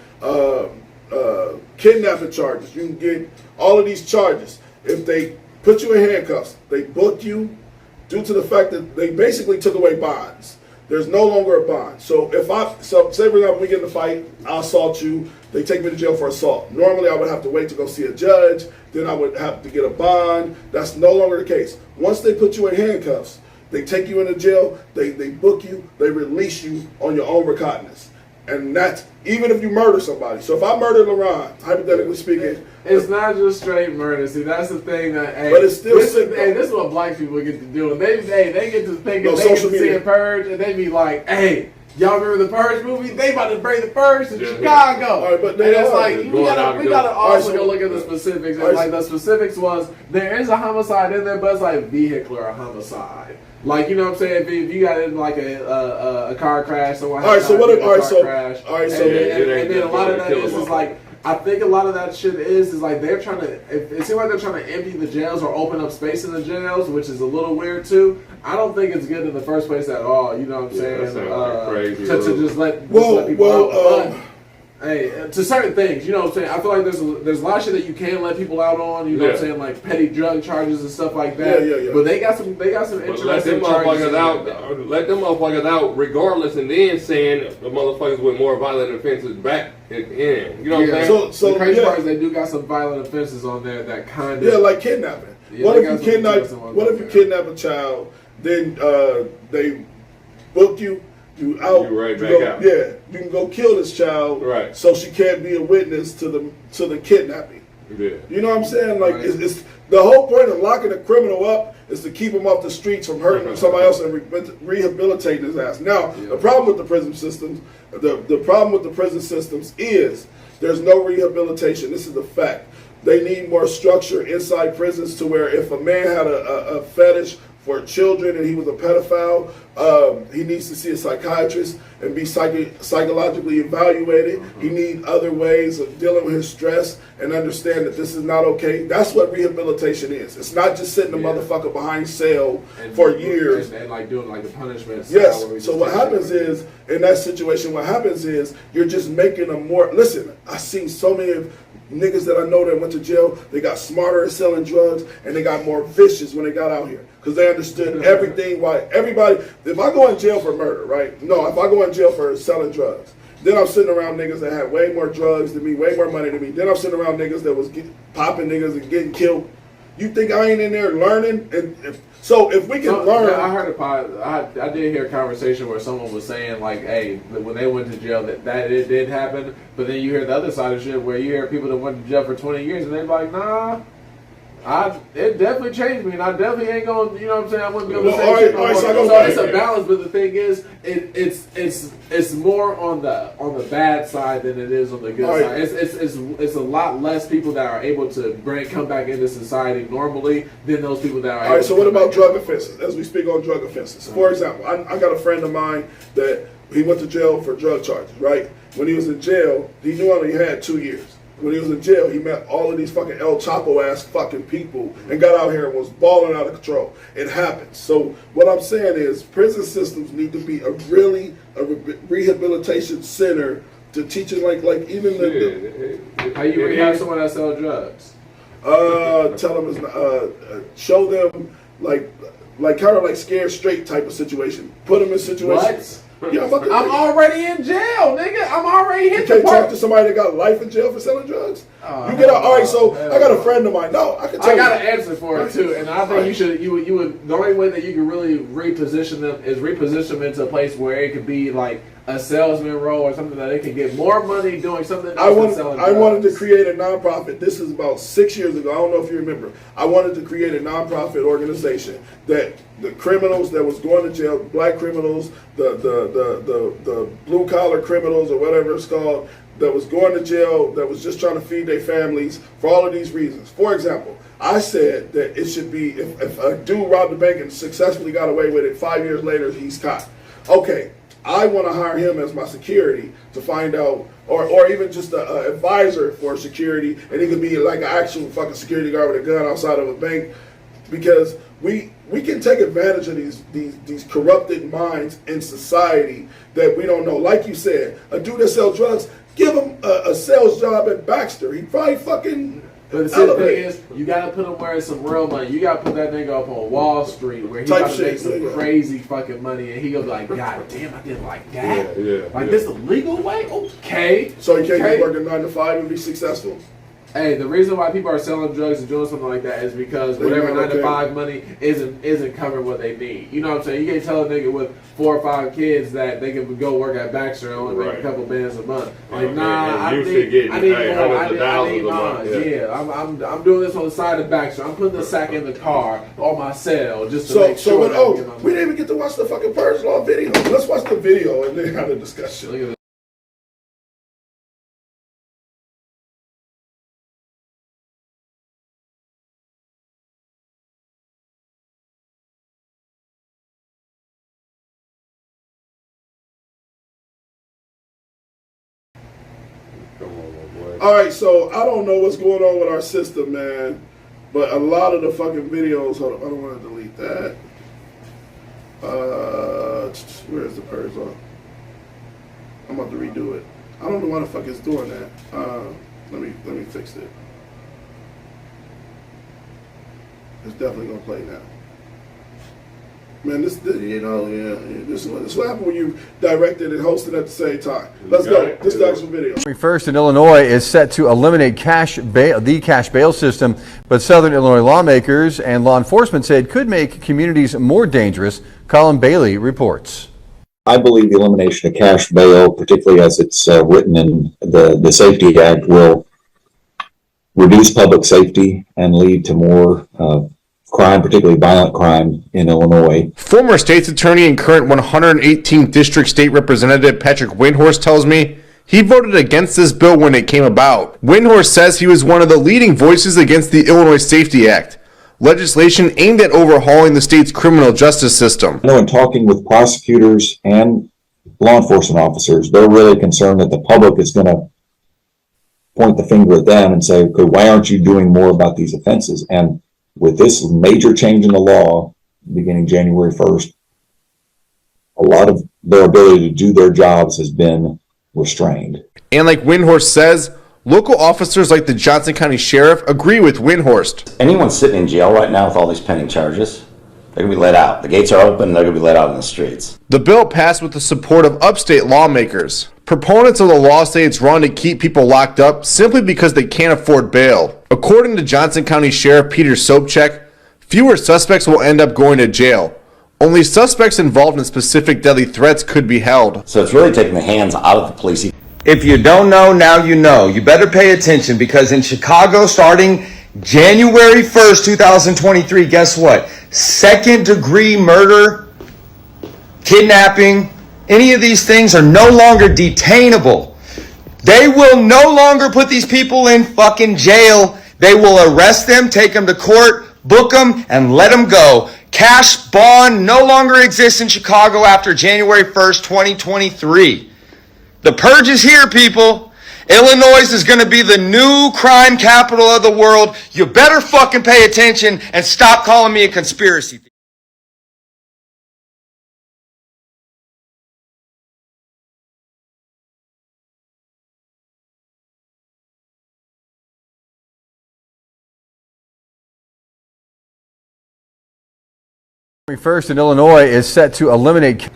kidnapping charges. You can get all of these charges. If they put you in handcuffs, they book you due to the fact that they basically took away bonds. There's no longer a bond. So say for example, we get in a fight, I assault you, they take me to jail for assault. Normally I would have to wait to go see a judge, then I would have to get a bond. That's no longer the case. Once they put you in handcuffs, they take you into jail, they book you, they release you on your own recognizance. And that's even if you murder somebody. So if I murder LaRon, hypothetically speaking, it's not just straight murder. See, that's the thing that. Hey, but it's still this is what black people get to do. And they get to think they get to see a purge, and they be like, "Hey, y'all remember the Purge movie? They about to bring the Purge to Chicago." All right, but and it's like we gotta also go look at the specifics. And like the specifics was there is a homicide in there, but it's like vehicular homicide. Like, you know what I'm saying? If you got in like a car crash, someone and then a lot of that is like, I think a lot of that shit is like they're trying to. It seems like they're trying to empty the jails or open up space in the jails, which is a little weird too. I don't think it's good in the first place at all. You know what I'm saying? Crazy. To just let people out. Hey, to certain things, you know what I'm saying? I feel like there's a lot of shit that you can let people out on, you know what I'm saying, like petty drug charges and stuff like that. Yeah. But they got some interesting charges. Let them motherfuckers out regardless, and then saying the motherfuckers with more violent offenses back at the end. You know what I'm saying? So the crazy part is they do got some violent offenses on there that kind of like kidnapping. What if you kidnap a child, then they book you? You out. You right back out. Yeah, you can go kill this child, right? So she can't be a witness to the kidnapping. Yeah. You know what I'm saying? Like it's the whole point of locking a criminal up is to keep him off the streets from hurting somebody else and rehabilitating his ass. Now the problem with the prison systems, the problem with the prison systems is there's no rehabilitation. This is the fact. They need more structure inside prisons to where if a man had a fetish for children and he was a pedophile, he needs to see a psychiatrist and be psychologically evaluated. He needs other ways of dealing with his stress and understand that this is not okay. That's what rehabilitation is. It's not just sitting a motherfucker behind cell for years. And like doing like a punishment. Yes. So what happens is, in that situation, what happens is you're just making them more, listen, I've seen so many of niggas that I know that went to jail, they got smarter at selling drugs and they got more vicious when they got out here. Because they understood everything, why everybody, if I go in jail for murder, right? No, if I go in jail for selling drugs, then I'm sitting around niggas that had way more drugs than me, way more money than me. Then I'm sitting around niggas that was popping niggas and getting killed. You think I ain't in there learning? So if we can learn. I heard I did hear a conversation where someone was saying like, hey, when they went to jail that it did happen, but then you hear the other side of shit where you hear people that went to jail for 20 years and they're like, nah, it definitely changed me, and I definitely ain't gonna, you know what I'm saying, I wouldn't be able to say shit no more. So it's a balance, but the thing is, it's more on the bad side than it is on the good side. It's a lot less people that are able to come back into society normally than those people that are able to. So what about drug offenses? As we speak on drug offenses, for example, I got a friend of mine that he went to jail for drug charges, right? When he was in jail, he knew only had 2 years. When he was in jail, he met all of these fucking El Chapo ass fucking people and got out here and was balling out of control. It happens. So what I'm saying is prison systems need to be a rehabilitation center to teach it like even how you rehab someone that sells drugs? Tell them show them like kind of like scared straight type of situation. Put them in situations. What? Yeah, I'm already in jail, nigga. I'm already hit the You can't talk to somebody that got life in jail for selling drugs? You get out. All right, so I got a friend of mine. No, I can tell you. I got an answer for it too, and I think you would. The only way that you can really reposition them is reposition them into a place where it could be like a salesman role or something that they can get more money doing something else than selling drugs. I wanted to create a nonprofit. This is about 6 years ago. I don't know if you remember. I wanted to create a nonprofit organization that the criminals that was going to jail, black criminals, the blue collar criminals or whatever it's called, that was going to jail, that was just trying to feed their families for all of these reasons. For example, I said that it should be, if a dude robbed a bank and successfully got away with it, 5 years later he's caught. Okay, I want to hire him as my security to find out, or even just an advisor for security, and he could be like an actual fucking security guard with a gun outside of a bank, because we can take advantage of these corrupted minds in society that we don't know. Like you said, a dude that sells drugs, give him a sales job at Baxter. He probably fucking. But the thing is, you gotta put him wearing some real money. You gotta put that nigga up on Wall Street where he gotta make some crazy fucking money, and he gonna be like, God damn, I didn't like that. This the legal way? Okay. So he can't be working 9 to 5 and be successful. Hey, the reason why people are selling drugs and doing something like that is because whatever 9 to 5 money isn't covering what they need. You know what I'm saying? You can't tell a nigga with 4 or 5 kids that they can go work at Baxter and only make a couple bands a month. Like, I need mine. Yeah, I'm doing this on the side of Baxter. I'm putting the sack in the car on my cell just to make sure. We didn't even get to watch the fucking Purge Law video. Let's watch the video and then have a discussion. Look at this. All right, so I don't know what's going on with our system, man, but a lot of the fucking videos. Hold up, I don't want to delete that. Where's the Purge Law? I'm about to redo it. I don't know why the fuck it's doing that. Let me fix it. It's definitely gonna play now. Man, this is what happened when you directed and hosted at the same time. Let's go. This is the actual video. First in Illinois is set to eliminate the cash bail system, but Southern Illinois lawmakers and law enforcement say it could make communities more dangerous. Colin Bailey reports. I believe the elimination of cash bail, particularly as it's written in the Safety Act, will reduce public safety and lead to more crime, particularly violent crime in Illinois. Former state's attorney and current 118th District State Representative Patrick Windhorst tells me he voted against this bill when it came about. Windhorst says he was one of the leading voices against the Illinois Safety Act, legislation aimed at overhauling the state's criminal justice system. I know in talking with prosecutors and law enforcement officers, they're really concerned that the public is going to point the finger at them and say, okay, why aren't you doing more about these offenses? And with this major change in the law beginning January 1st, a lot of their ability to do their jobs has been restrained. And like Windhorst says, local officers like the Johnson County Sheriff agree with Windhorst. Anyone sitting in jail right now with all these pending charges, they're going to be let out. The gates are open, they're going to be let out in the streets. The bill passed with the support of upstate lawmakers. Proponents of the law say it's wrong to keep people locked up simply because they can't afford bail. According to Johnson County Sheriff Peter Sobchak, fewer suspects will end up going to jail. Only suspects involved in specific deadly threats could be held. So it's really taking the hands out of the police. If you don't know, now you know. You better pay attention, because in Chicago, starting January 1st, 2023, guess what? Second-degree murder, kidnapping, any of these things are no longer detainable. They will no longer put these people in fucking jail. They will arrest them, take them to court, book them, and let them go. Cash bond no longer exists in Chicago after January 1st, 2023. The purge is here, people. Illinois is going to be the new crime capital of the world. You better fucking pay attention and stop calling me a conspiracy theorist. First in Illinois is set to eliminate.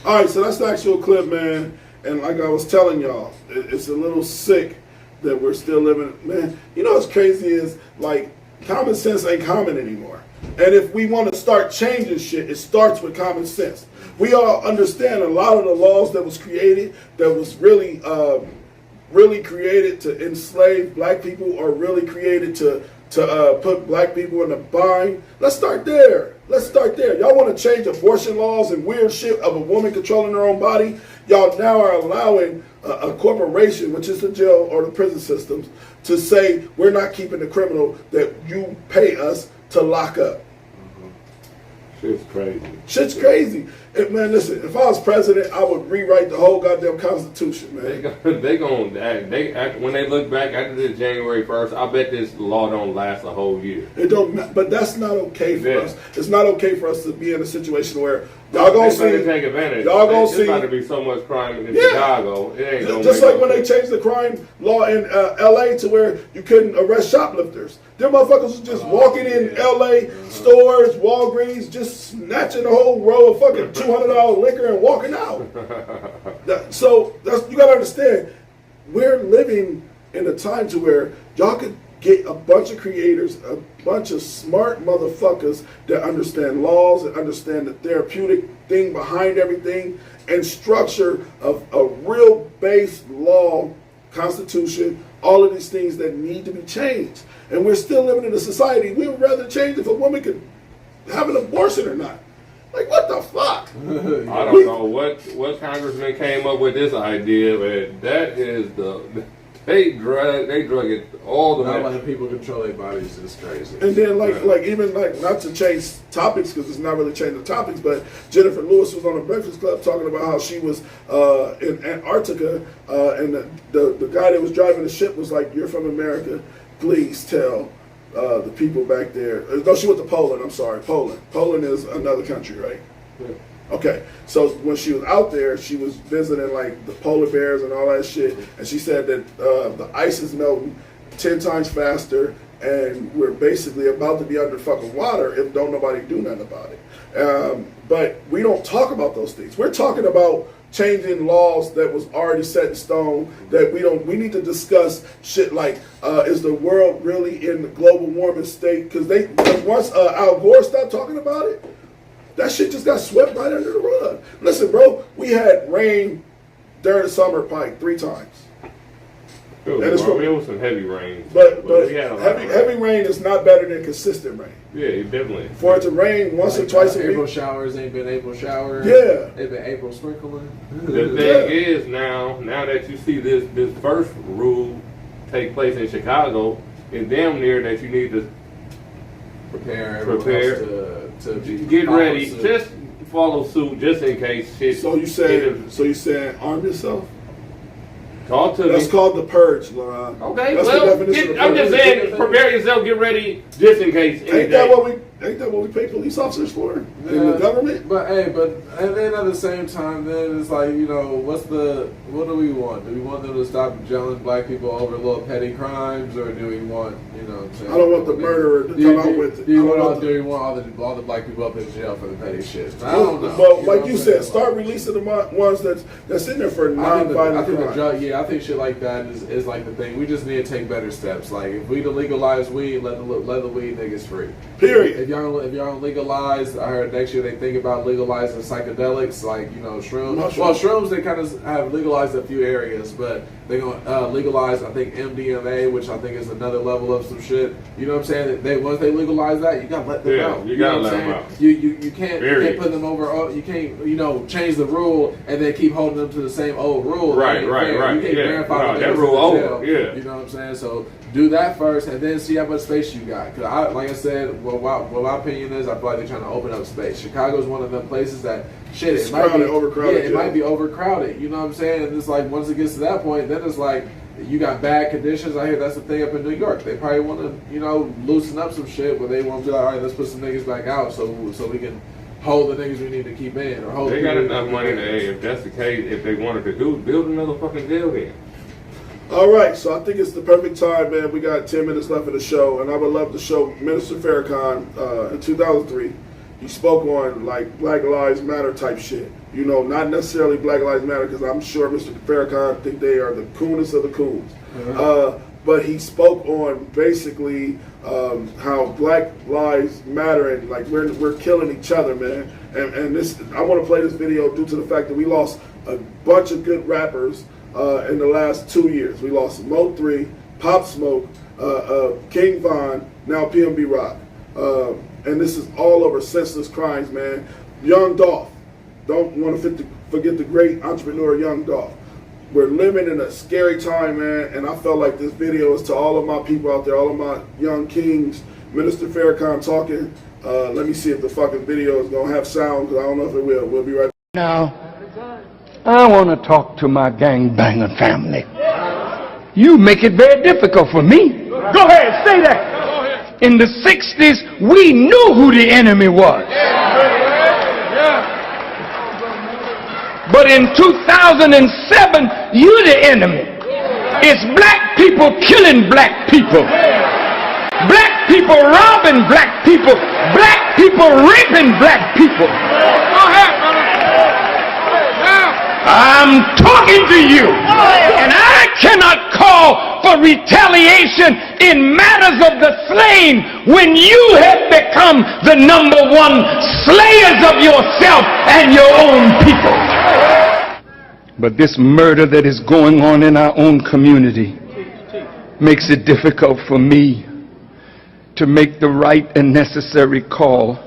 All right, so that's the actual clip, man. And like I was telling y'all, it's a little sick that we're still living. Man, you know what's crazy is, like, common sense ain't common anymore. And if we want to start changing shit, it starts with common sense. We all understand a lot of the laws that was created, that was really created to enslave black people, or really created to put black people in a bind. Let's start there. Y'all want to change abortion laws and weird shit of a woman controlling her own body? Y'all now are allowing a corporation, which is the jail or the prison systems, to say we're not keeping the criminal that you pay us to lock up. Shit's crazy. Shit's crazy. Man, listen, if I was president, I would rewrite the whole goddamn Constitution, man. They when they look back after this January 1st, I bet this law don't last a whole year. It don't, but that's not okay for us. It's not okay for us to be in a situation where y'all gonna see. Take advantage. Y'all gonna see. There's about to be so much crime in Chicago. It ain't gonna just like when they changed the crime law in LA to where you couldn't arrest shoplifters. Them motherfuckers was just walking in LA stores, Walgreens, just snatching a whole row of fucking $200 liquor and walking out. So you gotta understand, we're living in a time to where y'all could get a bunch of creators, a bunch of smart motherfuckers that understand laws and understand the therapeutic thing behind everything and structure of a real base law, constitution, all of these things that need to be changed. And we're still living in a society, we would rather change if a woman could have an abortion or not. Like, what the fuck? I don't know what congressman came up with this idea, but that is they drug it all the way. Not letting people control their bodies is crazy. And then even not to change topics because it's not really changing topics, but Jennifer Lewis was on the Breakfast Club talking about how she was in Antarctica and the guy that was driving the ship was like, "You're from America, please tell the people back there." No, she went to Poland. I'm sorry, Poland. Poland is another country, right? Yeah. Okay, so when she was out there, she was visiting like the polar bears and all that shit, and she said that the ice is melting 10 times faster, and we're basically about to be under fucking water if don't nobody do nothing about it. But we don't talk about those things. We're talking about changing laws that was already set in stone. That we need to discuss shit like is the world really in the global warming state? Because once Al Gore stopped talking about it, that shit just got swept right under the rug. Listen, bro, we had rain during the summer probably 3 times. It was some heavy rain. But we had heavy rain is not better than consistent rain. Yeah, definitely. For it to rain once or twice a week. April showers ain't been April showers. Yeah. They've been April sprinkling. The thing is now that you see this first rule take place in Chicago, it's damn near that you need to prepare to get ready. Suit. Just follow suit, just in case shit. So you saying arm yourself? Talk to me. That's called the purge, Laurent. Okay, that's I'm just saying, prepare yourself, get ready, just in case. Ain't that what we pay police officers for in the government? But and then at the same time, then it's like, what do we want? Do we want them to stop jailing black people over little petty crimes, or do we want, what I'm saying? I don't want the murderer to come out with it. Do you want all the black people up in jail for the petty shit? I don't know. Well, like you said, start releasing the ones that's in there for non-violent crime. I think shit like that is like the thing. We just need to take better steps. Like, if we legalize weed, let the weed niggas free. Period. If y'all don't legalize, I heard next year they think about legalizing psychedelics, like shrooms. Well, shrooms they kind of have legalized a few areas, but they're gonna legalize, I think, MDMA, which I think is another level of some shit. You know what I'm saying? Once they legalize that, you gotta let them out. You gotta let them out. You can't put them over. You can't change the rule and then keep holding them to the same old rule. Right. You can't grandfather that rule over. Yeah. You know what I'm saying? So do that first, and then see how much space you got. Cause like I said, what my opinion is, I feel like they're trying to open up space. Chicago's one of them places that it might be overcrowded. You know what I'm saying? And it's like once it gets to that point, then it's like you got bad conditions. I hear that's the thing up in New York. They probably want to loosen up some shit, but they want to be like, all right, let's put some niggas back out so we can hold the niggas we need to keep in. Or hold. They got enough money to, if that's the case, if they wanted to build another fucking jail then. All right, so I think it's the perfect time, man. We got 10 minutes left of the show, and I would love to show Minister Farrakhan in 2003. He spoke on like Black Lives Matter type shit. Not necessarily Black Lives Matter, because I'm sure Mr. Farrakhan think they are the coolest of the coons. But he spoke on basically how Black Lives Matter and like we're killing each other, man. And this, I want to play this video due to the fact that we lost a bunch of good rappers in the last 2 years. We lost Mo 3, Pop Smoke, King Von, now PNB Rock. And this is all over senseless crimes, man. Young Dolph. Don't want to forget the great entrepreneur Young Dolph. we're living in a scary time, man, and I felt like this video is to all of my people out there, all of my young kings. Minister Farrakhan talking. Let me see if the fucking video is gonna have sound, because I don't know if it will. We'll be right back. Now, I want to talk to my gangbanger family. You make it very difficult for me. Go ahead, say that. In the 60s, we knew who the enemy was. But in 2007, you're the enemy. It's black people killing black people. Black people robbing black people. Black people raping black people. Go ahead, brother. I'm talking to you. And I cannot call for retaliation in matters of the slain when you have become the #1 slayers of yourself and your own people. But this murder that is going on in our own community makes it difficult for me to make the right and necessary call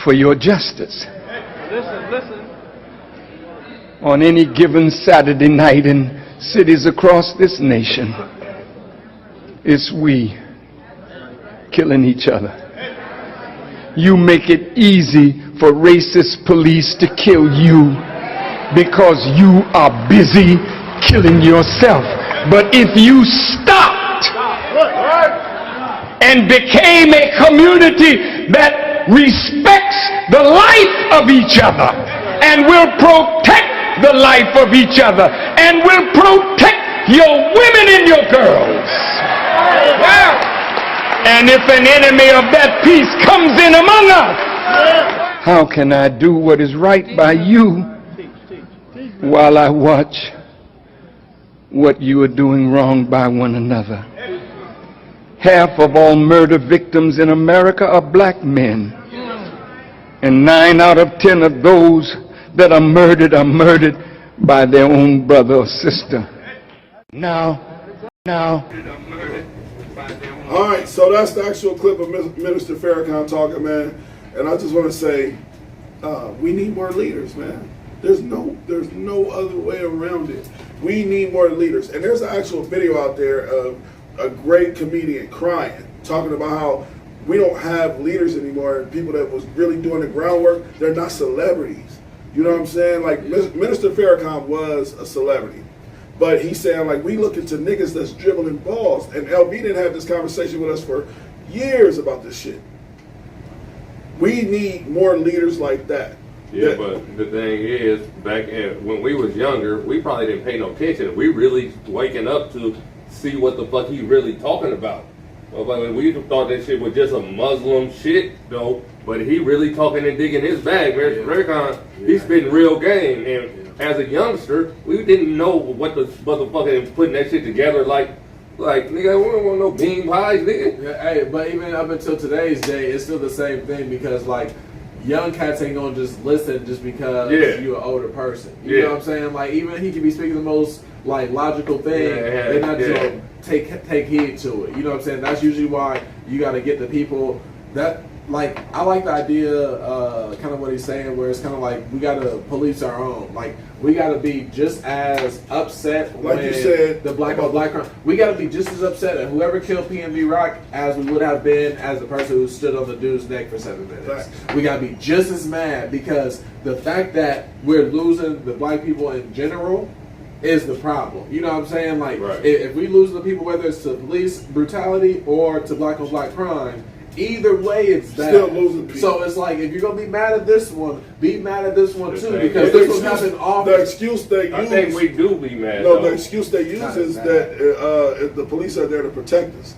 for your justice. Listen. On any given Saturday night in cities across this nation, it's we killing each other. You make it easy for racist police to kill you because you are busy killing yourself. But if you stopped and became a community that respects the life of each other and will protect the life of each other and will protect your women and your girls. And if an enemy of that peace comes in among us, how can I do what is right by you while I watch what you are doing wrong by one another? Half of all murder victims in America are black men. And 9 out of 10 of those that are murdered by their own brother or sister. Now. All right, so that's the actual clip of Minister Farrakhan talking, man. And I just want to say, we need more leaders, man. There's no other way around it. We need more leaders. And there's an actual video out there of a great comedian crying, talking about how we don't have leaders anymore, and people that was really doing the groundwork, they're not celebrities. You know what I'm saying? Like, Minister Farrakhan was a celebrity. But he's saying, like, we look into niggas that's dribbling balls. And LB didn't have this conversation with us for years about this shit. We need more leaders like that. Yeah, but the thing is, when we was younger, we probably didn't pay no attention. We really waking up to see what the fuck he really talking about. Well, we thought that shit was just a Muslim shit, though. But he really talking and digging his bag, man. Farrakhan, he's spitting real game. And as a youngster, we didn't know what the motherfucker putting that shit together like nigga, we don't want no bean pies, nigga. Yeah, hey, but even up until today's day, it's still the same thing because, like, young cats ain't gonna just listen just because you're an older person. You know what I'm saying? Like, even he could be speaking the most, like, logical thing. They're not just gonna take heed to it. You know what I'm saying? That's usually why you gotta get the people that, like, I like the idea, kind of what he's saying, where it's kind of like we gotta police our own. Like, we gotta be just as upset like when you said, the black on black crime. We gotta be just as upset at whoever killed PNB ROCK as we would have been as the person who stood on the dude's neck for 7 minutes. Right. We gotta be just as mad because the fact that we're losing the black people in general is the problem. You know what I'm saying? Like, if we lose the people, whether it's to police brutality or to black on black crime, either way, it's bad. Still losing people. So it's like, if you're gonna be mad at this one, be mad at this one too, because this was happening often. The excuse they use, I think we do be mad. No, the excuse they use is that the police are there to protect us.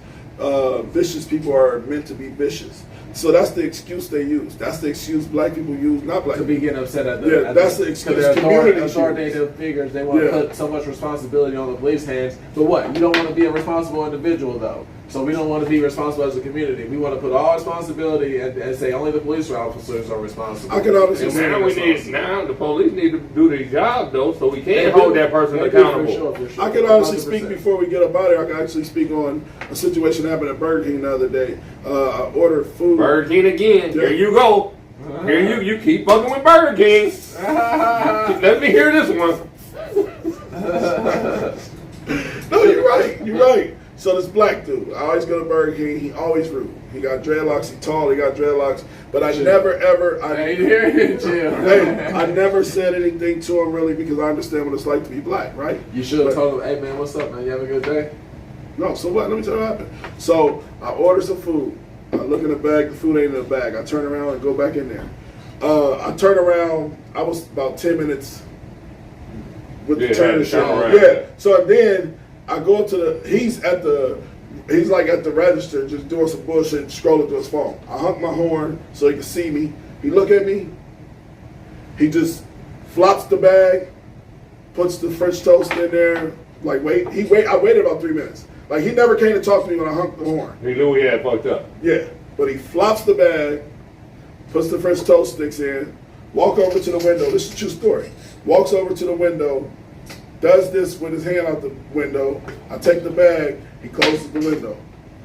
Vicious people are meant to be vicious. So that's the excuse they use. That's the excuse black people use, not black people. To be getting upset at the that's the excuse. Because Community authoritative figures, they want to put so much responsibility on the police hands. But what? You don't want to be a responsible individual though. So we don't want to be responsible as a community. We want to put all responsibility and say only the police officers are responsible. I can honestly say now the police need to do their job though, so we can't hold that person accountable. For sure. I can honestly speak before we get up out of here. I can actually speak on a situation that happened at Burger King the other day. I ordered food. Burger King again. Here you go. Here you keep fucking with Burger King. Let me hear this one. No, you're right. You're right. So this black dude, I always go to Burger King. He always rude. He got dreadlocks. He tall. He got dreadlocks. But I never ever. I never said anything to him really because I understand what it's like to be black, right? You should have told him, "Hey man, what's up, man? You have a good day." No. So what? Let me tell you what happened. So I order some food. I look in the bag. The food ain't in the bag. I turn around and go back in there. I turn around. I was about 10 minutes with the turn shit. Yeah. So then I go up to the. He's like at the register, just doing some bullshit, scrolling through his phone. I honk my horn so he can see me. He look at me. He just flops the bag, puts the French toast in there. Like wait. I waited about 3 minutes. Like he never came to talk to me when I honked the horn. He knew he had fucked up. Yeah, but he flops the bag, puts the French toast sticks in, walk over to the window. This is a true story. Walks over to the window, does this with his hand out the window. I take the bag. He closes the window.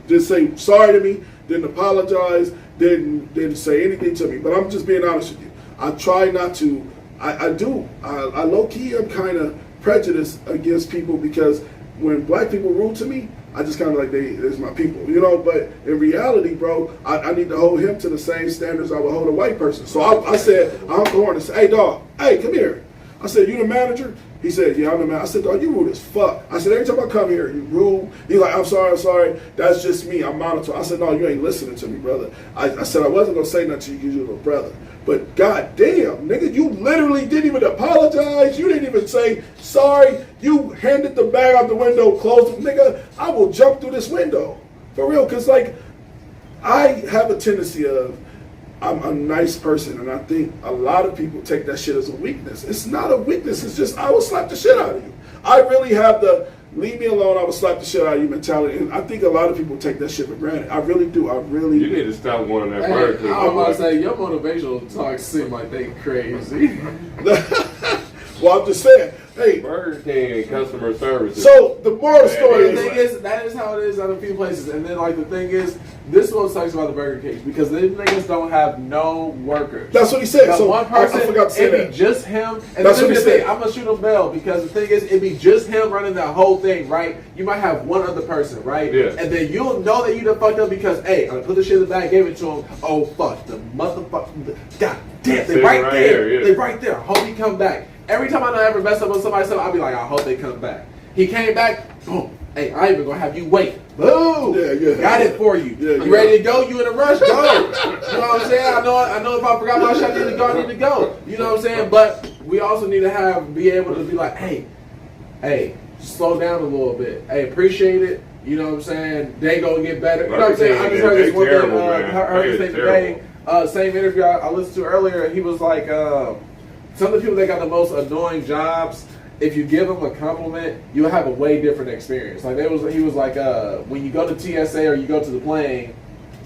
Just say sorry to me. Didn't apologize. Didn't say anything to me. But I'm just being honest with you. I try not to. I do. I low key. I'm kind of prejudiced against people because when black people rude to me, I just kind of like there's my people, you know. But in reality, bro, I need to hold him to the same standards I would hold a white person. So I said, I honked the horn and said, "Hey, dog, hey, come here." I said, "You the manager?" He said, "Yeah, I'm the manager." I said, "Dog, you rude as fuck." I said, "Every time I come here, you rude." He's like, I'm sorry. That's just me. I'm monotone." I said, "No, you ain't listening to me, brother." I said, "I wasn't going to say nothing to you because you're a brother. But goddamn, nigga, you literally didn't even apologize. You didn't even say sorry. You handed the bag out the window, closed it. Nigga, I will jump through this window. For real, because, like, I have a tendency of, I'm a nice person, and I think a lot of people take that shit as a weakness. It's not a weakness. It's just I will slap the shit out of you. I really have the leave me alone, I will slap the shit out of you mentality. And I think a lot of people take that shit for granted. I really do. You need to stop going to that Burger King. I was about to say, your motivational talks seem like they crazy. Well, I'm just saying, hey, Burger King customer service. So the moral of the story is that is how it is at a few places. And then like the thing is, this is what sucks about the Burger Kings because these niggas don't have no workers. That's what he said. Now, So one person, I forgot to say it'd be just him. And that's what he said. I'm gonna shoot him bell because the thing is, it'd be just him running that whole thing, right? You might have one other person, right? Yeah. And then you'll know that you done fucked up because, hey, I put the shit in the bag, gave it to him. Oh fuck, the motherfucker, god damn, they right there. Here, yeah. They right there. Hope he come back. Every time I know I ever mess up with somebody, I'll be like, I hope they come back. He came back, boom. Hey, I ain't even gonna have you wait. Boom. Yeah. Got it for you. Yeah, you ready to go? You in a rush? Go. You know what I'm saying? I know if I forgot my shot, I need to go. I need to go. You know what I'm saying? But we also need to be able to be like, hey, slow down a little bit. Hey, appreciate it. You know what I'm saying? They gonna get better. You know what I'm saying? I just heard this one thing. Heard this thing today. Same interview I listened to earlier. He was like, some of the people that got the most annoying jobs, if you give them a compliment, you'll have a way different experience. Like he was like, when you go to TSA or you go to the plane,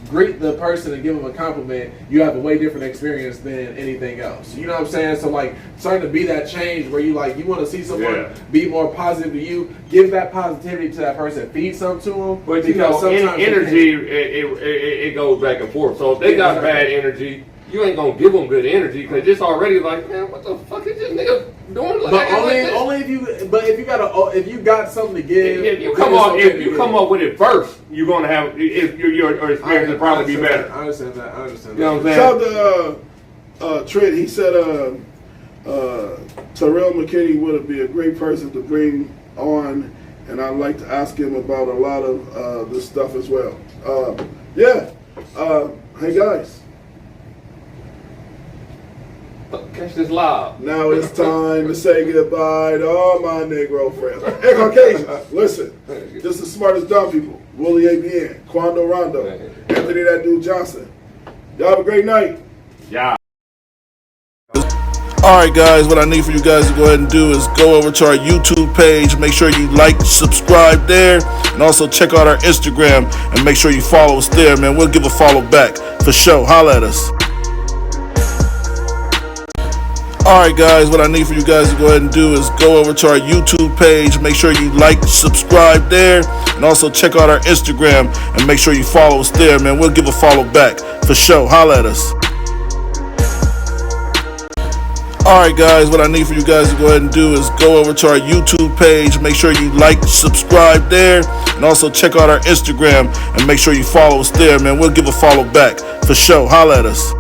greet the person and give them a compliment, you have a way different experience than anything else. You know what I'm saying? So like starting to be that change where you want to see someone be more positive to you, give that positivity to that person, feed something to them. But you know, energy, it goes back and forth. So if they got bad energy, you ain't gonna give them good energy because it's already like, man, what the fuck is this nigga doing? But only if you got something to give. If you come up with it first, you're gonna have your experience will probably be better. I understand that. You know what I'm saying? Shout out to Trent. He said Terrell McKinney would be a great person to bring on, and I'd like to ask him about a lot of this stuff as well. Hey guys. Catch this live. Now it's time to say goodbye to all my Negro friends. Hey, Caucasians, listen. This is the smartest dumb people. Willie ABN, Quando Rondo, Anthony that dude Johnson. Y'all have a great night. Yeah. Alright guys, what I need for you guys to go ahead and do is go over to our YouTube page. Make sure you like, subscribe there, and also check out our Instagram and make sure you follow us there, man. We'll give a follow back for sure. Holla at us. Alright guys, what I need for you guys to go ahead and do is go over to our YouTube page. Make sure you like, subscribe there, and also check out our Instagram and make sure you follow us there, man. We'll give a follow back for sure. Holla at us. Alright guys, what I need for you guys to go ahead and do is go over to our YouTube page, make sure you like, subscribe there, and also check out our Instagram and make sure you follow us there, man. We'll give a follow back for sure. Holla at us.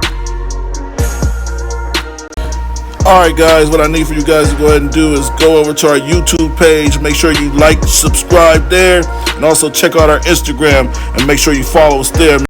Alright guys, what I need for you guys to go ahead and do is go over to our YouTube page, make sure you like, subscribe there, and also check out our Instagram and make sure you follow us there.